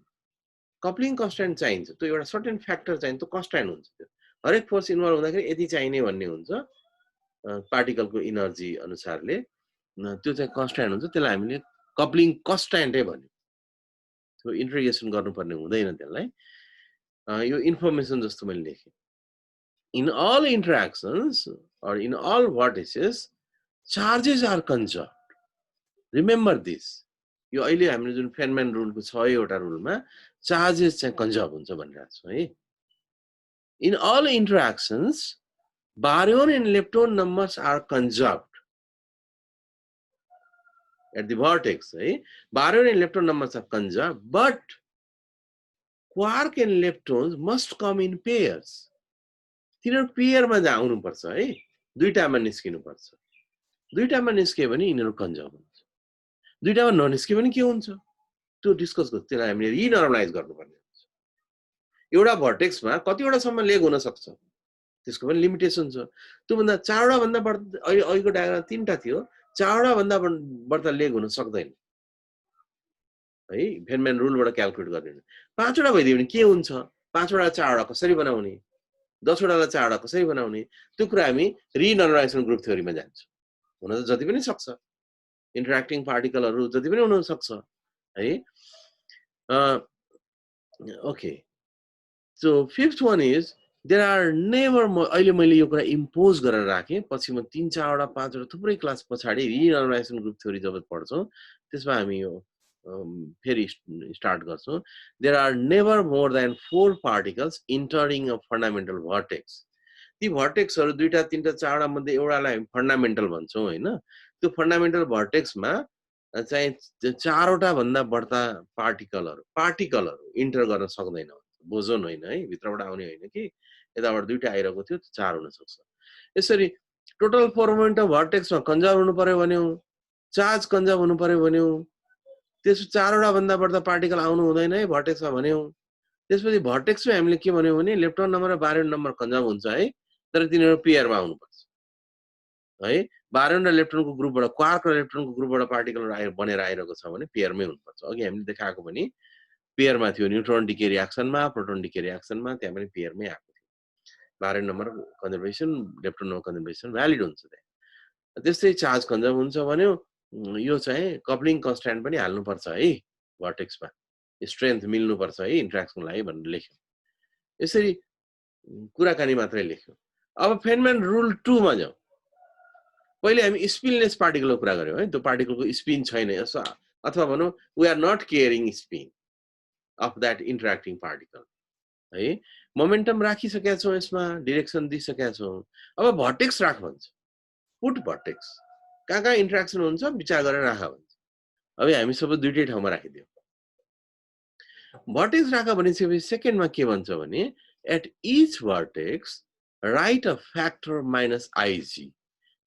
Speaker 1: Coupling constant चाहिन्छ, त्यो एउटा certain factor चाहिन्छ, त्यो constant हुन्छ। त्यो हरेक फोर्स इन्भल्भ हुँदाखेरि यति चाहिने भन्ने हुन्छ पार्टिकलको इनर्जी अनुसारले, त्यो चाहिँ कन्स्ट्यान्ट हुन्छ। त्यसलाई हामीले कपलिङ कन्स्ट्यान्टै भन्यो। त्यो इन्टिग्रेसन गर्नुपर्ने हुँदैन त्यसलाई। यो इन्फर्मेसन जस्तो मैले लेखेँ। In all interactions or in all vortices, charges are conserved. Remember this. यो अहिले हामीले जुन फेनम्यान रुलको 6 वटा रुलमा चार्जेस चाहिँ कन्जर्भ हुन्छ भनिरहेको छु है। In all interactions, baryon and lepton numbers are conserved. At the vertex, है, baryon and lepton numbers are conserved, but quark and leptons must come in pairs. तिनीहरु पेयरमा आउनुपर्छ है, दुईटामा निस्किनुपर्छ। दुईटामा निस्के भने यिनीहरु कन्जर्भ हुन्छ, दुईटामा ननिस्के भने के हुन्छ त्यो डिस्कस गर्छ। त्यसलाई हामीले रिनर्मलाइज गर्नुपर्ने हुन्छ। एउटा भर्टेक्समा कतिवटा सम्म लेग हुन सक्छ, त्यसको पनि लिमिटेसन छ। त्यो भन्दा 4वटा भन्दा बढ्ता, अहिलेको डायग्राम 3टा थियो, 4वटा भन्दा बढ्ता लेग हुन सक्दैन है, फेनम्यान रुलबाट क्याल्कुलेट गर्ने। 5वटा भइदियो भने के हुन्छ, 5वटा 4वटा कसरी बनाउने, 10वटालाई 4वटा कसरी बनाउने, त्यो कुरा हामी रिनर्मलाइजेसन ग्रुप थ्योरीमा जान्छौँ। हुन त जति पनि सक्छ, इन्टरेक्टिङ पार्टिकलहरु जति पनि हुन सक्छ है। Okay, so fifth one is there are never, अहिले मैले यो कुरा इम्पोज गरेर राखेँ, पछि म 3, 4वटा 5वटा थुप्रै क्लास पछाडि रिनर्मलाइजेसन ग्रुप थ्योरी जब पढ्छौँ त्यसमा हामी यो फेरि स्टार्ट गर्छौँ. There are never more than 4 particles entering a fundamental vertex. ती भर्टेक्सहरू 2टा 3टा 4टा मध्ये एउटालाई हामी फन्डामेन्टल भन्छौँ होइन. त्यो फन्डामेन्टल भर्टेक्समा चाहिँ 4वटा भन्दा बढ्ता पार्टिकलहरू इन्टर गर्न सक्दैन. बोजोन होइन है, भित्रबाट आउने होइन कि यताबाट 2टा आइरहेको थियो, 4 हुन सक्छ. यसरी टोटल फर्मेन्ट भर्टेक्समा कन्जर्भ हुनु पर्यो भन्यो, चार्ज कन्जर्भ हुनु पर्यो भन्यो, त्यसपछि 4वटा भन्दा बढ्ता पार्टिकल आउनु हुँदैन है भर्टेक्समा भन्यौँ. त्यसपछि भर्टेक्समा हामीले के भन्यौँ भने इलेक्ट्रोन नम्बर र बारोन नम्बर कन्जर्भ हुन्छ है, तर तिनीहरू पेयरमा आउनुपर्छ है. बारोन र इलेक्ट्रोनको ग्रुपबाट, क्वार्क र इलेक्ट्रोनको ग्रुपबाट पार्टिकलहरू बनेर आइरहेको छ भने पेयरमै हुनुपर्छ. अघि हामीले देखाएको पनि पेयरमा थियो, न्युट्रोन डिके रियाक्सनमा, प्रोटोन डिके रियाक्सनमा, त्यहाँ पनि पेयरमै आएको थियो. Baryon number conservation, electron number conservation valid हुन्छ त्यहाँ. त्यस्तै चार्ज कन्जर्भ हुन्छ भन्यो, यो चाहिँ कप्लिङ कन्स्ट्यान्ट पनि हाल्नुपर्छ है भर्टेक्समा, स्ट्रेन्थ मिल्नुपर्छ है इन्ट्र्याक्सनको लागि भनेर लेख्यौँ. यसरी कुराकानी मात्रै लेख्यौँ. अब फेनम्यान रुल 2 मा जाउँ. पहिले हामी स्पिनलेस पार्टिकलको कुरा गर्यौँ है. त्यो पार्टिकलको स्पिन छैन, अथवा भनौँ we are not caring spin of that interacting particle है. मोमेन्टम राखिसकेका छौँ, यसमा डिरेक्सन दिइसकेका छौँ. अब भर्टेक्स राख भन्छ, पुट भर्टेक्स, कहाँ कहाँ इन्ट्रेक्सन हुन्छ विचार गरेर राख भन्छ. अब हामी सबै 2टै ठाउँमा राखिदियौँ. भर्टेक्स राख भनेपछि सेकेन्डमा के भन्छ भने at each vertex write a factor minus i g.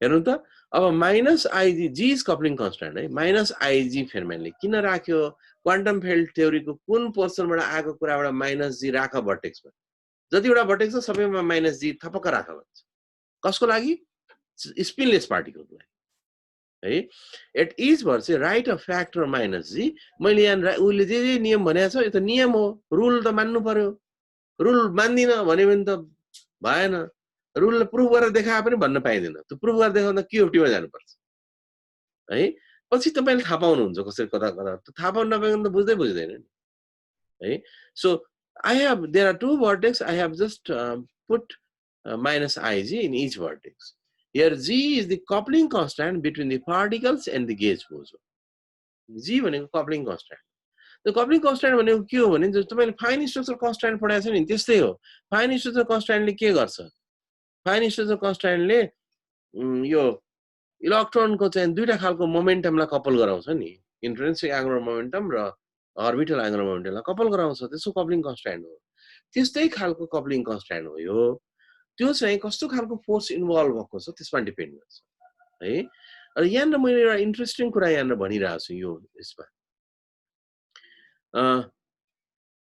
Speaker 1: हेर्नु त, अब minus i g, g is coupling constant है. माइनस आइजी फेनम्यानले किन राख्यो? क्वान्टम फिल्ड थ्योरीको कुन पोर्सनबाट आएको कुराबाट माइनस जी राख भर्टेक्समा. जतिवटा भर्टेक्स छ सबैमा माइनस जी थपक्क राख भन्छ. कसको लागि? स्पिनलेस पार्टिकलको लागि है. At each vertex write a factor minus g. मैले यहाँ उसले जे नियम भनेको छ यो त नियम हो, रुल त मान्नु पर्यो. रुल मान्दिन भन्यो भने त भएन. रुल प्रुभ गरेर देखाए पनि भन्न पाइँदैन. त्यो प्रुभ गरेर देखाउँदा क्युएफटीमा जानुपर्छ है. पछि तपाईँले थाहा पाउनुहुन्छ कसरी कता कता. थाहा पाउनु नपाइकन त बुझ्दैन नि है. So I have, there are 2 vertex, I have just put minus Ig in each vertex. Here G is the coupling constant between the particles and the gauge boson. G भनेको coupling constant. The coupling constant भनेको के हो भने तपाईले fine structure constant पढाएको छ नि त्यस्तै हो. फाइन स्ट्रक्चर कन्स्ट्यान्टले के गर्छ? फाइन स्ट्रक्चर कन्स्ट्यान्टले यो इलेक्ट्रोनको चाहिँ 2टा खालको मोमेन्टमलाई कपल गराउँछ नि. इन्ट्रिन्सिक एंगुलर मोमेन्टम र अर्बिटल एंगुलर मोमेन्टमलाई कपल गराउँछ. त्यसको कपलिङ कन्स्ट्यान्ट हो. त्यस्तै खालको कपलिङ कन्स्ट्यान्ट हो यो. त्यो चाहिँ कस्तो खालको फोर्स इन्भल्भ भएको छ त्यसमा डिपेन्ड गर्छ है. र यहाँ मैले एउटा इन्ट्रेस्टिङ कुरा यहाँ भनिरहेको छु यो यसमा.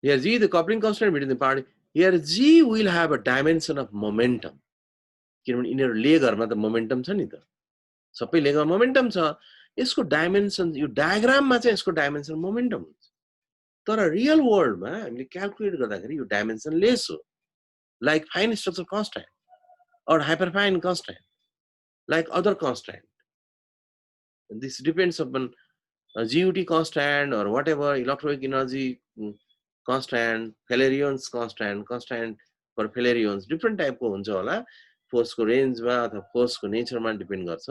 Speaker 1: here G the coupling constant between the party. Here G will have a dimension of momentum. किनभने यिनीहरु लेगहरुमा त मोमेन्टम छ नि त, सबै लेगमा मोमेन्टम छ. यसको डाइमेन्सन, यो डायग्राममा चाहिँ यसको डाइमेन्सन मोमेन्टम हुन्छ. तर रियल वर्ल्डमा हामीले क्याल्कुलेट गर्दाखेरि यो डाइमेन्सन लेस हो. Like fine structure constant or hyperfine constant, like other constant. This depends upon GUT constant or whatever, electroweak energy constant, Flareon's constant for Flareons, different type को हुन्छ होला. फोर्स को रेन्जमा अथवा फोर्स को नेचरमा डिपेन्ड गर्छ.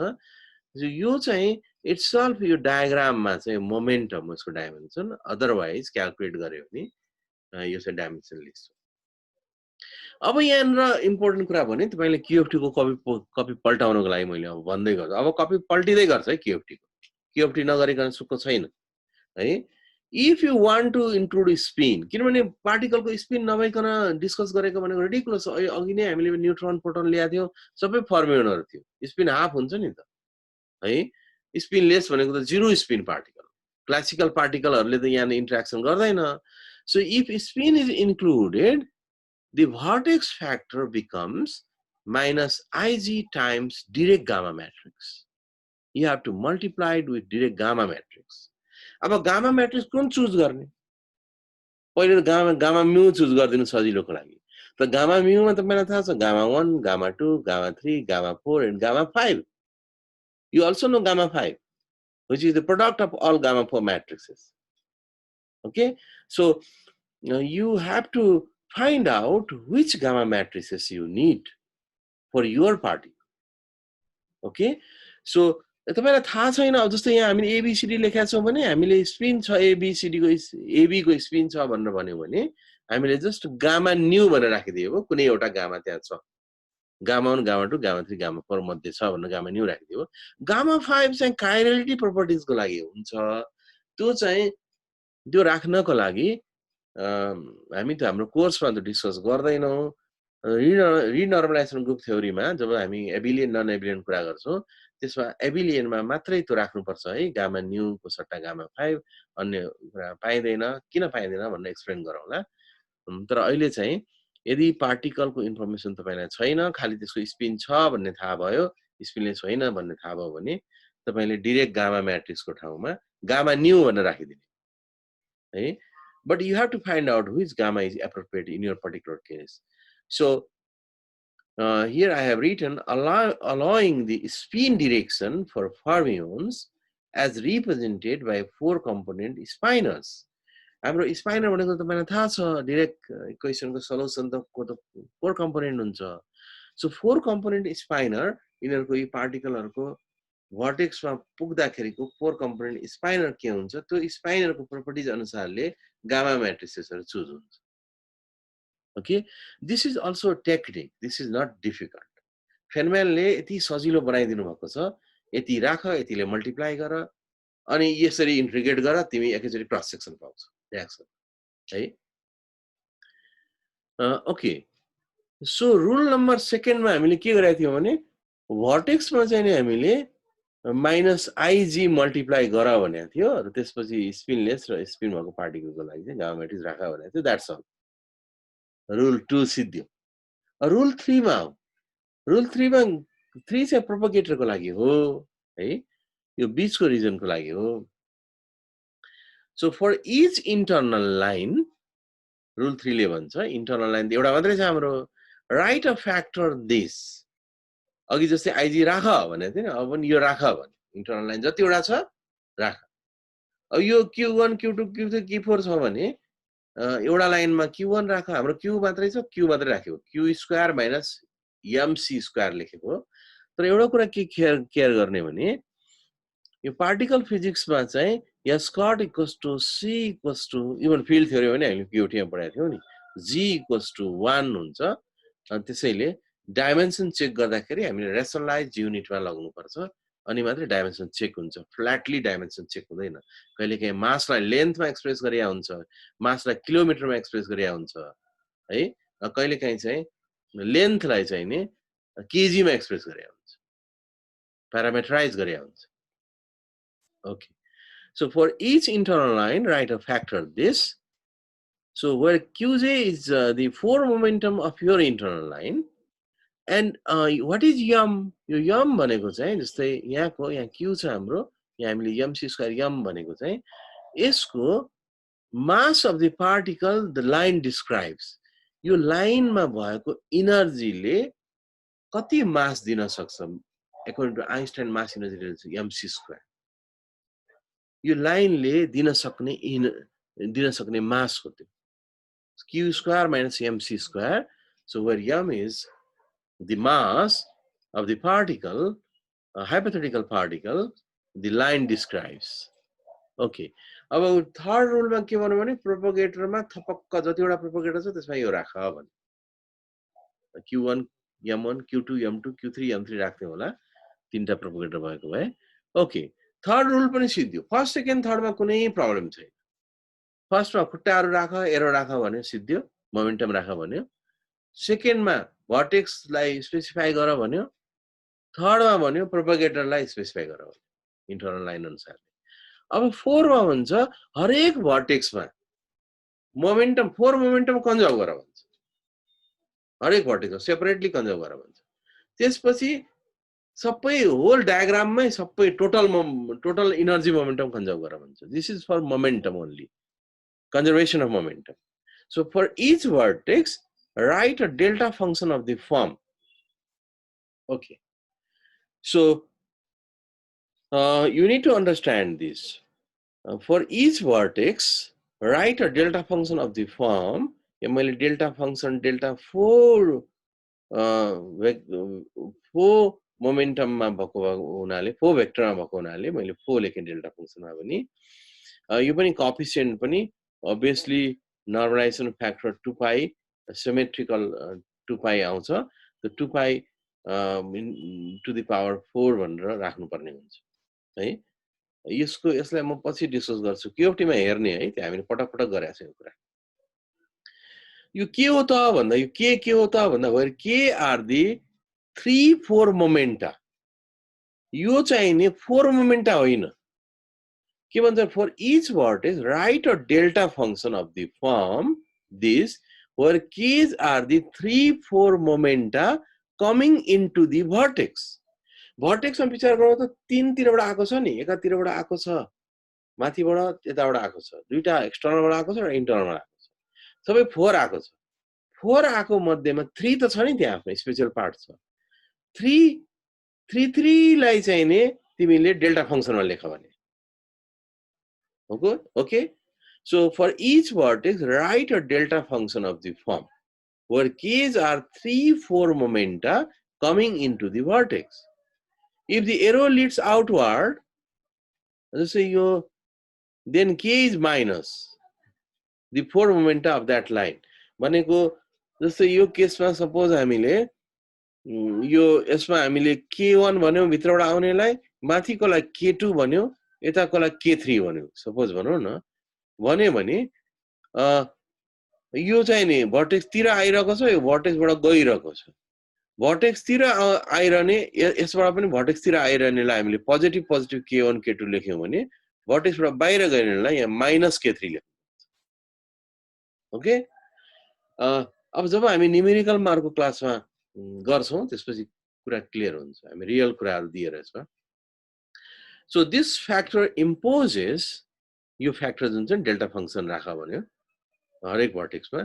Speaker 1: यो चाहिँ इटसेल्फ यो डायग्राममा चाहिँ मोमेन्टम उसको डाइमेन्सन, अदरवाइज क्याल्कुलेट गर्यो भने यो चाहिँ डाइमेन्सन लेस हो. अब यहाँ इम्पोर्टेन्ट कुरा भने तपाईले क्युएफटी को कपी पल्टाउनको लागि मैले अब भन्दै गर्छु. अब कपी पल्टिदै गर्छ है क्युएफटी को. क्युएफटी नगरिकन सुक्को छैन है. If you want to include spin, किनभने पार्टिकल को स्पिन नभइकन डिस्कस गरेको भनेको रिडिकुलस. अघि नै हामीले न्युट्रोन प्रोटोन ल्याएको थियौ, सबै फर्म्युलाहरु थियो. स्पिन हाफ हुन्छ नि त है. स्पिन लेस भनेको त जीरो स्पिन पार्टिकल. क्लासिकल पार्टिकलहरुले त यहाँ इन्टरेक्सन गर्दैन. So if spin is included, the vertex factor becomes minus Ig times direct gamma matrix. You have to multiply it with direct gamma matrix. अब gamma matrix कुन choose गर्ने? पहिले त gamma mu choose गर्दिनु सजिलोको लागि. त gamma mu मा तपाईलाई थाहा छ gamma 1, gamma 2, gamma 3, gamma 4 and gamma 5. You also know gamma 5, which is the product of all gamma 4 matrices. Okay, so you have to find out which gamma matrices you need for your particle. Okay, so तपाईलाई थाहा छैन अब जस्तै यहाँ हामीले ABCD लेखेका छौं भने हामीले स्पिन छ एबीसीडी को एबी को स्पिन छ भनेर भन्यो भने हामीले जस्ट गामा न्यू भनेर राखिदियो हो कुनै एउटा गामा त्यहाँ छ गामा 1 गामा 2 गामा 3 गामा 4 मध्ये छ भनेर गामा न्यू राखिदियो गामा 5 चाहिँ काइरलिटी प्रोपर्टिज को लागि हुन्छ त्यो चाहिँ त्यो राख्नको लागि हामी त हाम्रो कोर्समा त डिस्कस गर्दैनौं रिनर्मलाइजेसन ग्रुप थ्योरीमा जब हामी एबिलियन नन एबिलियन कुरा गर्छौं त्यसमा एबिलियनमा मात्रै त्यो राख्नुपर्छ है गामा न्यू को सट्टा गामा 5 अन्य कुरा पाइदैन किन पाइदैन भनेर एक्सप्लेन गरौँला तर अहिले चाहिँ यदि पार्टिकलको इन्फर्मेसन तपाईलाई छैन खाली त्यसको स्पिन छ भन्ने थाहा भयो स्पिनले छैन भन्ने थाहा भयो भने तपाईले डाइरेक्ट गामा म्याट्रिक्सको ठाउँमा गामा न्यू भनेर राखिदिने है but you have to find out which gamma is appropriate in your particular case. So here I have written allowing the spin direction for fermions as represented by 4 component spinors. हाम्रो स्पाइनर भनेको तपाईलाई थाहा छ direct इक्वेसनको solution त 4 component हुन्छ so 4 component स्पाइनर यिनीहरुको यी पार्टिकलहरुको भर्टेक्समा पुग्दाखेरिको 4 component स्पाइनर के हुन्छ त्यो स्पाइनरको प्रोपर्टिज अनुसारले गामा म्याट्रिसेसहरु चुज हुन्छ okay this is also technique this is not difficult फेनम्यानले यति सजिलो बनाइदिनु भएको छ यति राख यतिले मल्टिप्लाई गर अनि यसरी इन्टिग्रेट गर तिमी एकैचोटी क्रस सेक्सन पाउँछौ रिएक्सन है ओके सो रुल नम्बर 2 मा हामीले के गरेका थियौ भने भर्टेक्समा चाहिँ नि हामीले माइनस आइजी मल्टिप्लाई गर भनेको थियो र त्यसपछि स्पिनलेस र स्पिन भएको पार्टिकलको लागि चाहिँ गामा म्याट्रिक्स राख भनेको थियो द्याट्स अल रुल 2 सिद्धियो रुल 3 मा रुल 3 मा 3 चाहिँ प्रोपगेटरको लागि हो है यो बीचको रिजनको लागि हो so for each internal line rule 3 ले भन्छ इन्टर्नल लाइन एउटा मात्रै छ हाम्रो राइट अ फ्याक्टर दिस अघि जस्तै आइजी राख भनेको थियो नि अब पनि यो राख भने इन्टर्नल लाइन जतिवटा छ राख अब यो q1 q2 q3 q4 छ भने एउटा लाइनमा q1 राख हाम्रो q मात्रै छ q मात्रै राख्यो q square minus mc square लेखेको तर एउटा कुरा के केयर गर्ने भने यो पार्टिकल फिजिक्समा चाहिँ s cot equals to c equals to even field theory पनि हामीले पीओटीमा पढाएको थियौ नि g equals to 1 हुन्छ अनि त्यसैले डाइमेन्सन चेक गर्दाखेरि हामीले रेसनलाइज युनिटमा लाग्नु पर्छ अनि मात्रै डाइमेन्सन चेक हुन्छ फ्ल्याटली डाइमेन्सन चेक हुँदैन कहिलेकाहीँ मासलाई लेन्थमा एक्सप्रेस गरिया हुन्छ मासलाई किलोमिटरमा एक्सप्रेस गरिया हुन्छ है कहिलेकाहीँ चाहिँ लेन्थलाई चाहिँ नि केजीमा एक्सप्रेस गरिया हुन्छ प्यारामेट्राइज गरिया हुन्छ okay so for each internal line write a factor this so where qj is the 4 momentum of your internal line and what is yum यो yum भनेको चाहिँ जस्तै यहाँको यहाँ q छ हाम्रो यहाँ हामीले mc स्क्वायर yum भनेको चाहिँ यसको mass of the particle the line describes यो लाइनमा भएको इनर्जीले कति मास दिन सक्छ according to Einstein mass energy relationship mc square यो लाइनले दिन सक्ने मास हो त्यो q square minus mc square so where m is the mass of the particle a hypothetical particle the line describes okay अब थर्ड रुल मा के भन्नु भने प्रोपगेटरमा थपक्क जतिवटा प्रोपगेटर छ त्यसमा यो राख भने q1 m1 q2 m2 q3 m3 राख्थे होला तीनटा प्रोपगेटर भएको भए ओके थर्ड रुल पनि सिद्धियो फर्स्ट सेकेन्ड थर्डमा कुनै प्रब्लम छैन फर्स्टमा खुट्टाहरु राख एरो राख भन्यो सिद्धियो मोमेन्टम राख भन्यो सेकेन्डमा भर्टेक्सलाई स्पेसिफाई गर भन्यो थर्डमा भन्यो प्रोपगेटरलाई स्पेसिफाई गर भन्यो इन्टर्नल लाइन अनुसार अब 4 मा भन्छ हरेक भर्टेक्समा मोमेन्टम 4 मोमेन्टम कन्जर्भ गर भन्छ हरेक भर्टेक्समा सेपरेटली कन्जर्भ गर भन्छ त्यसपछि सबै होल डायग्राममै सबै टोटल एनर्जी मोमेन्टम कन्जर्भ गर भन्छ this is for momentum only conservation of momentum so for each vertex write a delta function of the form okay so you need to understand this for each vertex write a delta function of the form मैले delta function delta 4 मोमेन्टममा भएको हुनाले four भेक्टरमा भएको हुनाले मैले 4 लेखेँ delta फंक्सनमा पनि यो पनि coefficient पनि obviously normalization factor 2 pi symmetrical 2 pi आउँछ त्यो 2 pi to the power 4 भनेर राख्नु पर्ने हुन्छ है यसलाई म पछि डिस्कस गर्छु क्युएफटी मा हेर्ने है त्यो हामीले पटक पटक गरेका छौं कुरा यो के हो त भन्दा यो के हो त भन्दा के आर दी 3-4 मोमेन्टा यो चाहिँ नि 4 मोमेन्टा होइन के भन्छ for each vertex write a delta function of the form this where k's are the 3-4 momenta coming into the vertex vertex मा विचार गर्नु त तीन तिरबाट आएको छ नि एकातिरबाट आएको छ माथिबाट यताबाट आएको छ दुईटा एक्सटर्नलबाट आएको छ र इन्टर्नलबाट आएको छ सबै 4 आएको छ 4 आएको मध्येमा 3 त छ नि त्यहाँ आफ्नो स्पेशल पार्ट छ 3 लाई चाहिँ नि तिमीले डेल्टा फंक्सनमा लेख भने okay so for each vertex write a delta function of the form where k's are 3-4 momenta coming into the vertex if the arrow leads outward let's say then k is minus the 4 momenta of that line भनेको जस्तै यो केसमा suppose हामीले यो यसमा हामीले k1 भन्यौ भित्रबाट आउनेलाई माथिकोलाई k2 भन्यौ यताकोलाई k3 भन्यौ suppose भनौं न भन्यो भने यो चाहिँ नि भर्टेक्स तिर आइरहेको छ यो भर्टेक्स बाट गइरहेको छ भर्टेक्स तिर आइरहने यसबाट पनि भर्टेक्स तिर आइरहनेलाई हामीले पोजिटिभ पोजिटिभ k1 k2 लेख्यौं भने भर्टेक्स बाट बाहिर गइरहनेलाई यहाँ माइनस k3 लेख्यौं ओके अब जब हामी न्यूमेरिकल मार्कको क्लासमा गर्छौं त्यसपछि कुरा क्लियर हुन्छ हामी रियल कुराहरु दिएर यसमा सो दिस फ्याक्टर इम्पोजेस यो फ्याक्टर जुन चाहिँ डेल्टा फंक्सन राख भन्यो हरेक भर्टेक्समा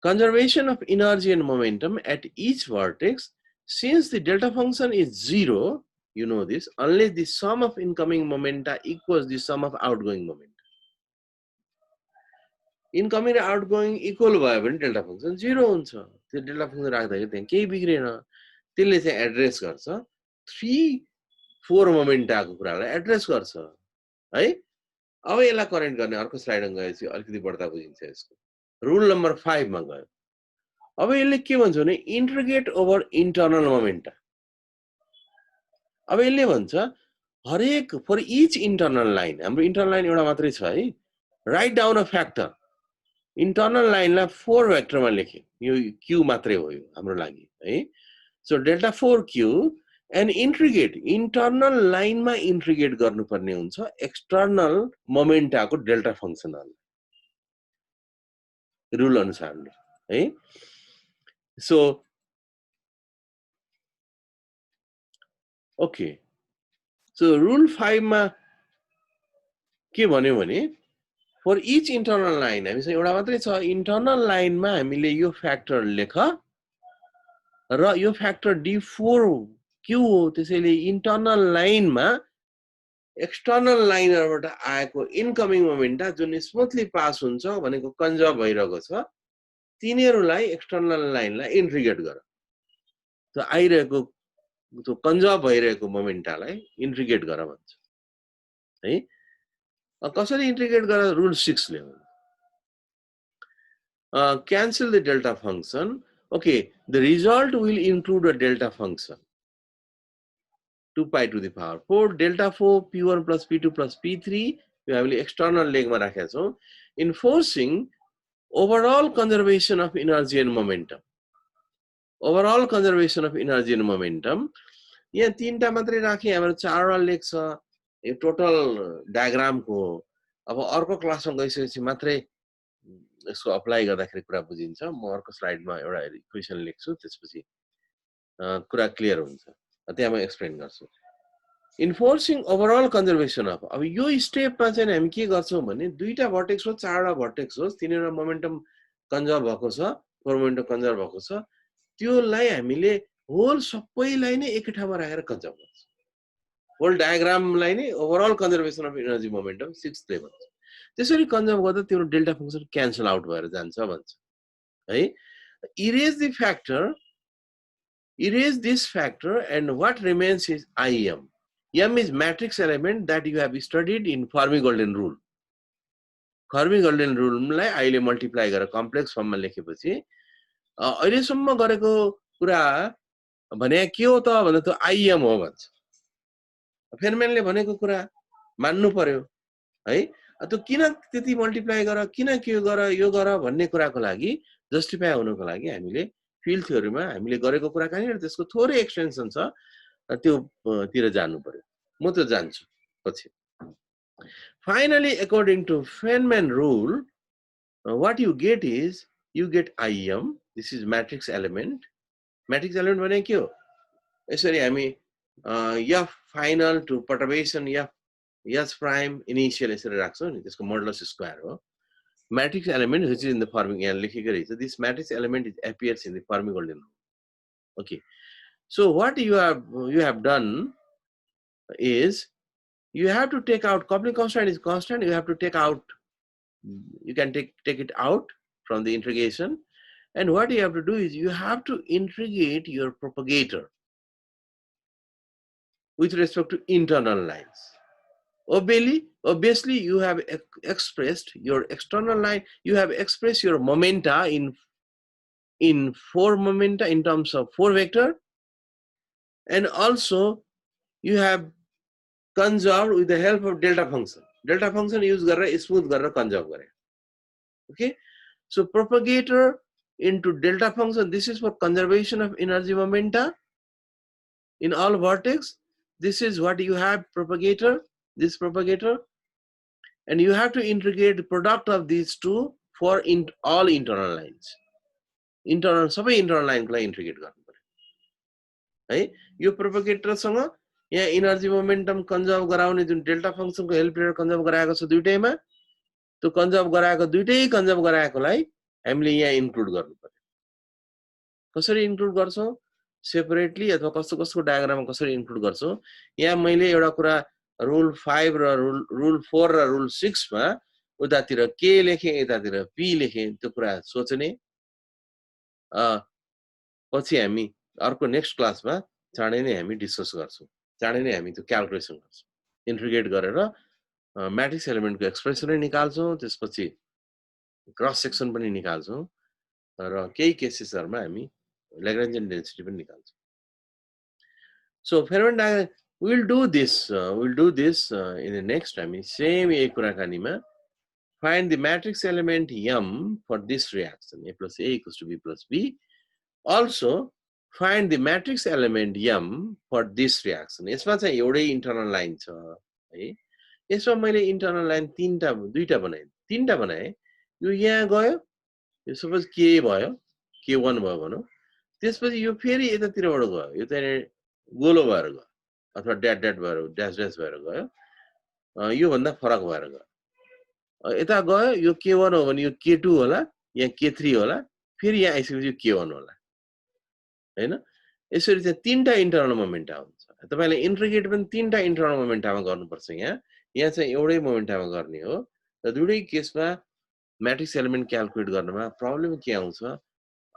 Speaker 1: conservation of energy and momentum at each vertex since the delta function is 0 you know this unless the sum of incoming momenta equals the sum of outgoing momenta incoming and outgoing equal भयो भने delta function 0 हुन्छ त्यो delta function राख्दाखेरि त्यहाँ केही बिग्रेन त्यसले चाहिँ address गर्छ 3-4 मोमेन्टाको कुरालाई एड्रेस गर्छ है अब यसलाई करेन्ट गर्ने अर्को स्लाइडमा गएपछि अलिकति बढ्ता बुझिन्छ यसको रुल नम्बर 5 मा गयो अब यसले के भन्छ भने इंटीग्रेट ओभर इंटरनल मोमेन्टा अब यसले भन्छ हरेक फर इच इंटरनल लाइन हाम्रो इंटरनल लाइन एउटा मात्रै छ है write down a factor internal लाइनलाई 4 भेक्टरमा लेखे यो q मात्रै हो यो हाम्रो लागि है so delta 4q and integrate internal लाइनमा इंटीग्रेट गर्नुपर्ने हुन्छ एक्सटर्नल मोमेन्टाको डेल्टा फंक्सनल रुल अनुसारले है सो ओके सो रुल 5 मा के भन्यो भने फर इच इंटरनल लाइन हामीसँग एउटा मात्रै छ इंटरनल लाइनमा हामीले यो फ्याक्टर लेख र यो फ्याक्टर d4 q हो त्यसैले इंटरनल लाइनमा एक्सटर्नल लाइनबाट आएको इनकमिङ मोमेन्टा जुन स्मूथली पास हुन्छ भनेको कन्जर्भ भइरहेको छ तिनीहरुलाई एक्सटर्नल लाइनलाई इंटीग्रेट गर त्यो आइरहेको त्यो कन्जर्भ भइरहेको मोमेन्टालाई इंटीग्रेट गर भन्छ है कसरी इंटीग्रेट गर रुल 6 ले cancel the delta function okay the result will include a delta function 2 pi to the power 4 delta 4 p1 plus p2 plus p3 यो हामीले एक्सटर्नल लेगमा राखेका छौं enforcing overall conservation of energy and momentum overall conservation of energy and momentum यहाँ तीनटा मात्रै राखे हाम्रो चारवटा लेख छ यो टोटल डायग्रामको अब अर्को क्लासमा गइसकेपछि मात्रै यसको अप्लाई गर्दाखेरि कुरा बुझिन्छ म अर्को स्लाइडमा एउटा इक्वेसन लेख्छु त्यसपछि कुरा क्लियर हुन्छ त्यहाँ म एक्सप्लेन गर्छु enforcing overall conservation of अब यो स्टेपमा चाहिँ हामी के गर्छौं भने दुईटा भर्टेक्स हो चारवटा भर्टेक्स हो तिनीहरुको मोमेन्टम कन्जर्भ भएको छ मोमेन्टम कन्जर्भ भएको छ त्योलाई हामीले होल सबैलाई नै एकै ठाउँमा राखेर कन्जर्भ गर्छ होल डायग्रामलाई नै overall conservation of energy momentum 6th level त्यसरी कन्जर्भ गर्दा त्यो डेल्टा फंक्सन क्यान्सल आउट भएर जान्छ भन्छ है erase the factor Erase this factor and what remains is IM. M is matrix element that you have studied in Fermi-Golden rule. Fermi-Golden rule लाई अहिले multiply गरेर कम्प्लेक्स फर्ममा लेखेपछि अहिलेसम्म गरेको कुरा भने के हो त भन्दा त IM हो भन्छ. फेनम्यानले भनेको कुरा मान्नु पर्यो है. त्यो किन त्यति मल्टिप्लाई गर, किन के गर, यो गर भन्ने कुराको लागि जस्टिफाई हुनको लागि हामीले फिल्ड थ्योरीमा हामीले गरेको कुरा कहाँनिर त्यसको थोरै एक्सटेन्सन छ त्यो तिर जानु पर्यो. म त जान्छु पछि. Finally, according to Feynman rule, what you get is you get IM. This is matrix element. Matrix element भने के हो? यसरी हामी F final to perturbation F S prime initial यसरी राख्छौं नि, त्यसको modulus square हो. Matrix element which is in the Fermi, यहाँ लेखेको रहेछ. This matrix element appears in the Fermi-Golden rule. Okay. So what you have done is you have to take out coupling constant is constant. You have to take out. You can take it out from the integration, and what you have to do is you have to integrate your propagator with respect to internal lines. Obviously, you have expressed your external line. You have expressed your momenta in 4 momenta in terms of 4 vector, and also you have conserved with the help of delta function. Delta function use गरेर smooth गरेर conserve गरे. Okay, so propagator into delta function. This is for conservation of energy momenta in all vertex. This is what you have propagator. This propagator, and you have to integrate the product of these two for all internal lines. Internal सबै internal line को लागि integrate गर्नु पर्यो है. यो propagator सँग यहाँ energy momentum conserve गराउने जुन डेल्टा फंक्सन को हेल्प लिएर कन्जर्भ गराएको छ दुईटैमा, त्यो कन्जर्भ गराएको दुईटै कन्जर्भ गराएकोलाई हामीले यहाँ इन्क्लुड गर्नु पर्यो. कसरी इन्क्लुड गर्छौं? सेपरेटली अथवा कस्तो कसको डायग्राममा कसरी इन्क्लुड गर्छौं? यहाँ मैले एउटा कुरा रुल 5 र रुल 4 र रुल 6 मा उतातिर के लेखे यतातिर पी लेखे त्यो कुरा सोच्ने. पछि हामी अर्को नेक्स्ट क्लासमा चाँडै नै हामी डिस्कस गर्छौं. चाँडै नै हामी त्यो क्याल्कुलेसन गर्छौं. इन्टिग्रेट गरेर म्याट्रिक्स एलिमेन्टको एक्सप्रेसन नै निकाल्छौं. त्यसपछि क्रस सेक्सन पनि निकाल्छौं र केही केसेसहरुमा हामी Lagrangian density पनि निकाल्छौं. So Feynman diagram we'll do this in the next time. Same यही कुराकानीमा find the matrix element M for this reaction A plus A equals to B plus B. Also find the matrix element M for this reaction. यसमा चाहिँ एउटै internal line छ है. यसमा मैले internal line दुईटा बनाए. तीनटा बनाए. यो यहाँ गयो. यो सपोज K भयो. K1 भयो भनौं. त्यसपछि यो फेरि यतातिरबाट गयो. यो चाहिँ गोलो भएर गयो अथवा डट भएर ड्याश भएर गयो. यो भन्दा फरक भएर गयो. यता गयो. यो K1 हो भने यो K2 होला. यहाँ K3 होला. फेरि यहाँ आइसकेपछि यो K1 होला. हैन. यसरी चाहिँ तीनटा इन्टरनल मोमेन्टा हुन्छ. तपाईले इन्टिग्रेट पनि तीनटा इन्टरनल मोमेन्टामा गर्नुपर्छ. यहाँ चाहिँ एउटै मोमेन्टामा गर्ने हो. र दुवै केसमा म्याट्रिक्स एलिमेन्ट क्याल्कुलेट गर्नमा प्रब्लम के आउँछ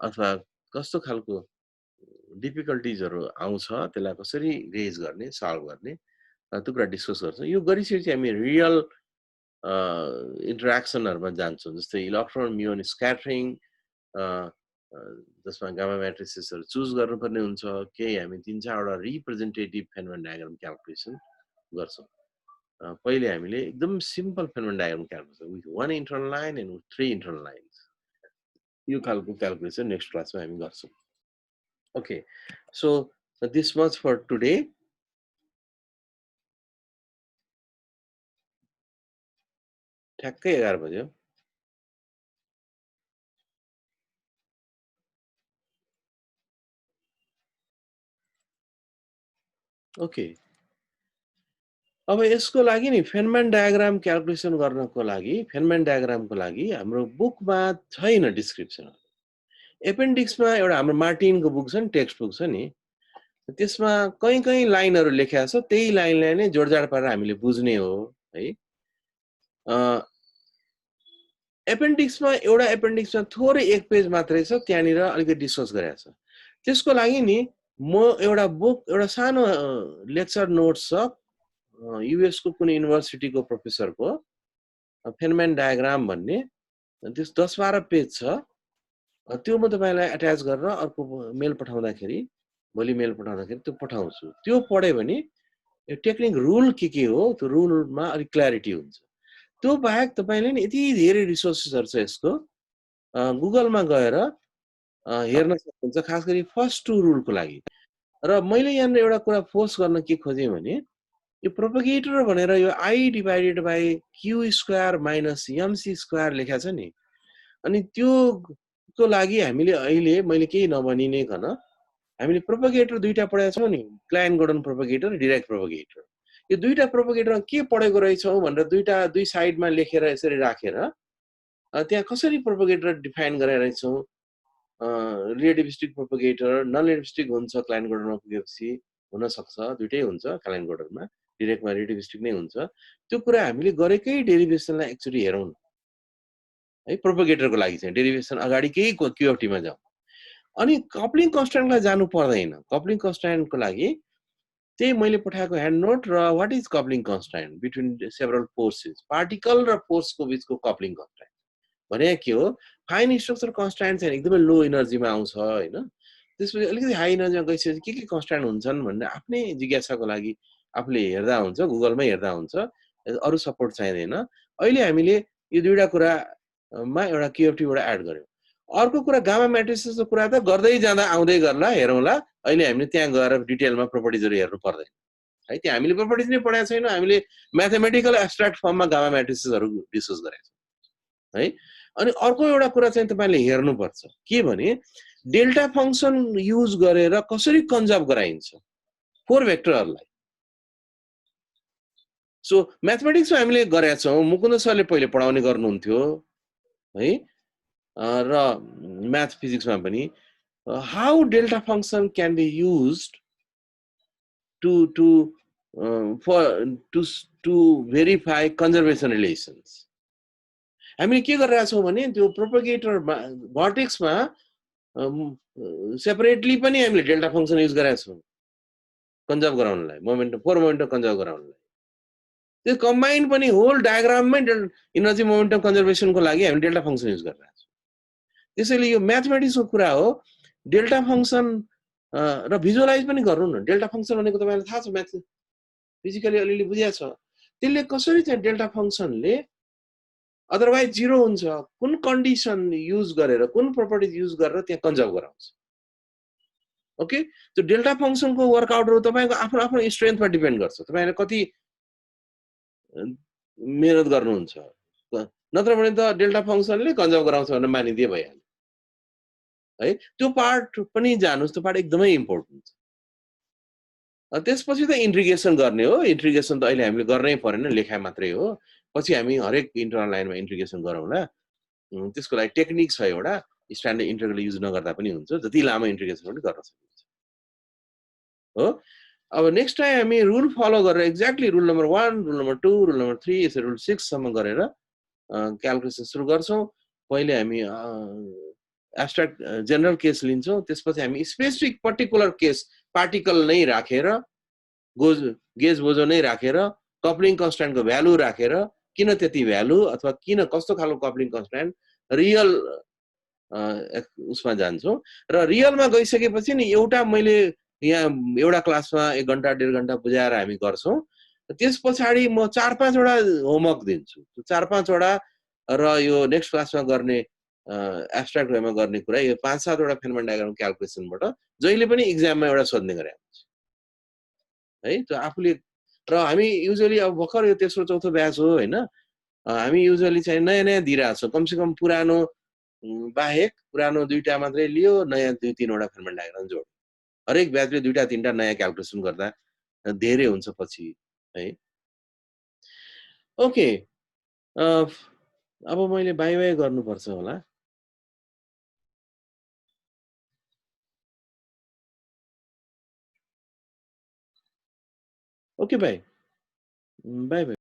Speaker 1: अथवा कस्तो खालको डिफिकल्टीजहरु आउँछ त्यसलाई कसरी रेज गर्ने सल्भ गर्ने त्यो कुरा डिस्कस गर्छौं. यो गरिसकेपछि हामी रियल इन्टरेक्सनहरुमा जान्छौं. जस्तै इलेक्ट्रोन म्युन स्क्याटरिङ जसमा गामा म्याट्रिसेसहरु चुज गर्नुपर्ने हुन्छ. केही हामी 3-4 वटा रिप्रेजेन्टेटिभ फेनोमेन डायग्राम क्याल्कुलेसन गर्छौं. पहिले हामीले एकदम simple फेनोमेन diagram calculation with 1 internal line and 3 internal lines यो खालको क्याल्कुलेसन नेक्स्ट क्लासमा हामी गर्छौं. Okay, so this much for today. ठ्याक्कै 11 बज्यो. ओके, अब यसको लागि नि फेनम्यान डायग्राम क्याल्कुलेसन गर्नको लागि फेनम्यान डायग्रामको लागि हाम्रो बुकमा छैन डिस्क्रिप्सन. एपेन्डिक्समा एउटा हाम्रो मार्टिनको बुक छ नि, टेक्स्ट बुक छ नि, त्यसमा कहीं लाइनहरु लेखेको छ. त्यही लाइनलाई नै जोडजाड पारेर हामीले बुझ्ने हो है. एपेन्डिक्समा एउटा एपेन्डिक्समा थोरै एक पेज मात्रै छ. त्यहाँनिर अलिकति डिस्कस गरेको छ. त्यसको लागि नि म एउटा सानो लेक्चर नोट्स छ युएस को कुनै युनिभर्सिटीको प्रोफेसरको फेनम्यान डायग्राम भन्ने त्यस 10-12 पेज छ त्यो म तपाईलाई अट्याच गरेर अर्को मेल पठाउँदाखेरि भोलि मेल पठाउँदाखेरि त्यो पठाउँछु त्यो पढ्यो भने यो टेक्निक रुल के हो त्यो रुलमा अलिक क्ल्यारिटी हुन्छ त्यो बाहेक तपाईले नि यति धेरै रिसोर्सेसहरु छ यसको गुगलमा गएर हेर्न सक्नुहुन्छ खास गरी फर्स्ट टु रुलको लागि र मैले यहाँ एउटा कुरा फोर्स गर्न के खोजेँ भने यो प्रोपगेटर भनेर यो I divided by Q square minus MC square लेखा छ नि अनि त्यो को लागि हामीले अहिले मैले केही नभनिनेकन हामीले प्रोपगेटर दुईटा पढेका छौं नि क्लाइन गोर्डन प्रोपगेटर डाइरेक्ट प्रोपगेटर यो दुईटा प्रोपगेटरमा के पढेको रहेछौं भनेर दुई साइडमा लेखेर यसरी राखेर त्यहाँ कसरी प्रोपगेटर डिफाइन गरेर रहेछौं रिलेटिभिस्टिक प्रोपगेटर नन रिलेटिभिस्टिक हुन्छ क्लाइन गोर्डनमा पुगेपछि हुन सक्छ दुईटै हुन्छ क्लाइन गोर्डनमा डाइरेक्टमा रिलेटिभिस्टिक नै हुन्छ त्यो कुरा हामीले गरेकै डेरिभेसनलाई एक्चुअली हेरौं है प्रोपगेटरको लागि चाहिँ डेरिभेसन अगाडि केही क्युएफटीमा जाउँ अनि कपलिङ कन्स्ट्यान्टलाई जानु पर्दैन कपलिङ कन्स्ट्यान्टको लागि त्यही मैले पठाएको ह्यान्ड नोट र what is coupling constant between several forces particle र फोर्सको बीचको कपलिङ कन्स्ट्यान्ट भने के हो फाइन स्ट्रक्चर कन्स्ट्यान्ट चाहिँ एकदमै लो एनर्जीमा आउँछ हैन त्यसपछि अलिकति हाई एनर्जीमा गइसकेपछि के कन्स्ट्यान्ट हुन्छन् भन्ने आफ्नै जिज्ञासाको लागि आफूले हेर्दा हुन्छ गुगलमै हेर्दा हुन्छ अरु सपोर्ट चाहिँदैन अहिले हामीले यो दुईटा कुरामा एउटा क्युएफटीबाट एड गर्यौं अर्को कुरा गामा म्याट्रिसेसको कुरा त गर्दै जाँदा आउँदै गर्ला हेरौँला अहिले हामीले त्यहाँ गएर डिटेलमा प्रोपर्टिजहरु हेर्नु पर्दैन है त्यहाँ हामीले प्रोपर्टिज नै पढाएको छैनौं हामीले म्याथमेटिकल एब्स्ट्र्याक्ट फर्ममा गामा म्याट्रिसेसहरु डिस्कस गरेका छौं है अनि अर्को एउटा कुरा चाहिँ तपाईले हेर्नुपर्छ के भने डेल्टा फंक्सन युज गरेर कसरी कन्जर्भ गराइन्छ फोर भेक्टरहरुलाई सो म्याथमेटिक्समा हामीले गरेका छौं मुकुन्द सरले पहिले पढाउने गर्नुहुन्थ्यो है र म्याथ फिजिक्समा पनि how delta function can be used to verify conservation relations हामीले के गरिरहेका छौं भने त्यो प्रोपगेटर भर्टेक्समा सेपरेटली पनि हामीले डेल्टा फंक्सन युज गरेका छौं कन्जर्भ गराउनलाई मोमेन्टम फोर मोमेन्टम कन्जर्भ गराउनलाई त्यो कम्बाइन पनि होल डायग्राममै इनर्जी मोमेन्टम कन्जर्भेसनको लागि हामी डेल्टा फंक्सन युज गरिरहेका छौं त्यसैले यो म्याथमेटिक्सको कुरा हो डेल्टा फंक्सन र भिजुअलाइज पनि गर्नु न डेल्टा फंक्सन भनेको तपाईलाई थाहा छ म्याथ फिजिकली अलिअलि बुझिया छ त्यसले कसरी चाहिँ डेल्टा फंक्सनले अदरवाइज जिरो हुन्छ कुन कन्डिसन युज गरेर कुन प्रोपर्टिज युज गरेर त्यहाँ कन्जर्भ गराउँछ ओके त्यो डेल्टा फंक्सनको वर्कआउटहरु तपाईको आफ्नो आफ्नो स्ट्रेन्थमा डिपेन्ड गर्छ तपाईले कति मेहनत गर्नुहुन्छ नत्र भने त डेल्टा फंक्सनले कन्जर्भ गराउँछ भनेर मानिदिए भइहाल्यो है त्यो पार्ट पनि जानुस् त्यो पार्ट एकदमै इम्पोर्टेन्ट छ त्यसपछि त इन्टिग्रेसन गर्ने हो इन्टिग्रेसन त अहिले हामीले गर्नै परेन लेखा मात्रै हो पछि हामी हरेक इन्टरनल लाइनमा इन्टिग्रेसन गरौँला त्यसको लागि टेक्निक छ एउटा स्ट्यान्डर्ड इन्टिग्रल युज नगर्दा पनि हुन्छ जति लामो इन्टिग्रेसन पनि गर्न सकिन्छ हो अब नेक्स्ट टाइम हामी रुल फलो गरेर exactly rule number 1 rule number 2 rule number 3 यसरी रुल 6 सम्म गरेर क्याल्कुलेसन सुरु गर्छौं पहिले हामी एब्स्ट्र्याक्ट जनरल केस लिन्छौं त्यसपछि हामी स्पेसिफिक पर्टिकुलर केस पार्टिकल नै राखेर गेज बोजो नै राखेर कपलिङ कन्स्ट्यान्टको भ्यालु राखेर किन त्यति भ्यालु अथवा किन कस्तो खालको कपलिङ कन्स्ट्यान्ट रियल उसमा जान्छौं र रियलमा गइसकेपछि नि एउटा मैले यहाँ एउटा क्लासमा 1 घण्टा 1.5 घण्टा बुझाएर हामी गर्छौं त्यसपछि म 4-5 वटा होमवर्क दिन्छु 4-5 वटा र यो नेक्स्ट क्लासमा गर्ने एब्स्ट्र्याक्ट वेमा गर्ने कुरा यो 5-7 वटा फेनोमेनन डायग्राम क्याल्कुलेसनबाट जहिले पनि एक्जाममा एउटा सोध्ने गरे हुन्छ है त्यो आफुले र हामी युजुअली अब भर्खर यो तेस्रो चौथो ब्याच हो हैन हामी युजुअली चाहिँ नयाँ नयाँ दिइराछौं कम से कम पुरानो बाहेक पुरानो दुईटा मात्रै लियो नयाँ 2-3 वटा फेनोमेनन डायग्राम जोड हरेक ब्याचले 2-3टा नयाँ क्याल्कुलेसन गर्दा धेरै हुन्छ पछि है ओके अब मैले बाइ बाइ गर्नुपर्छ होला ओके बाइ बाइ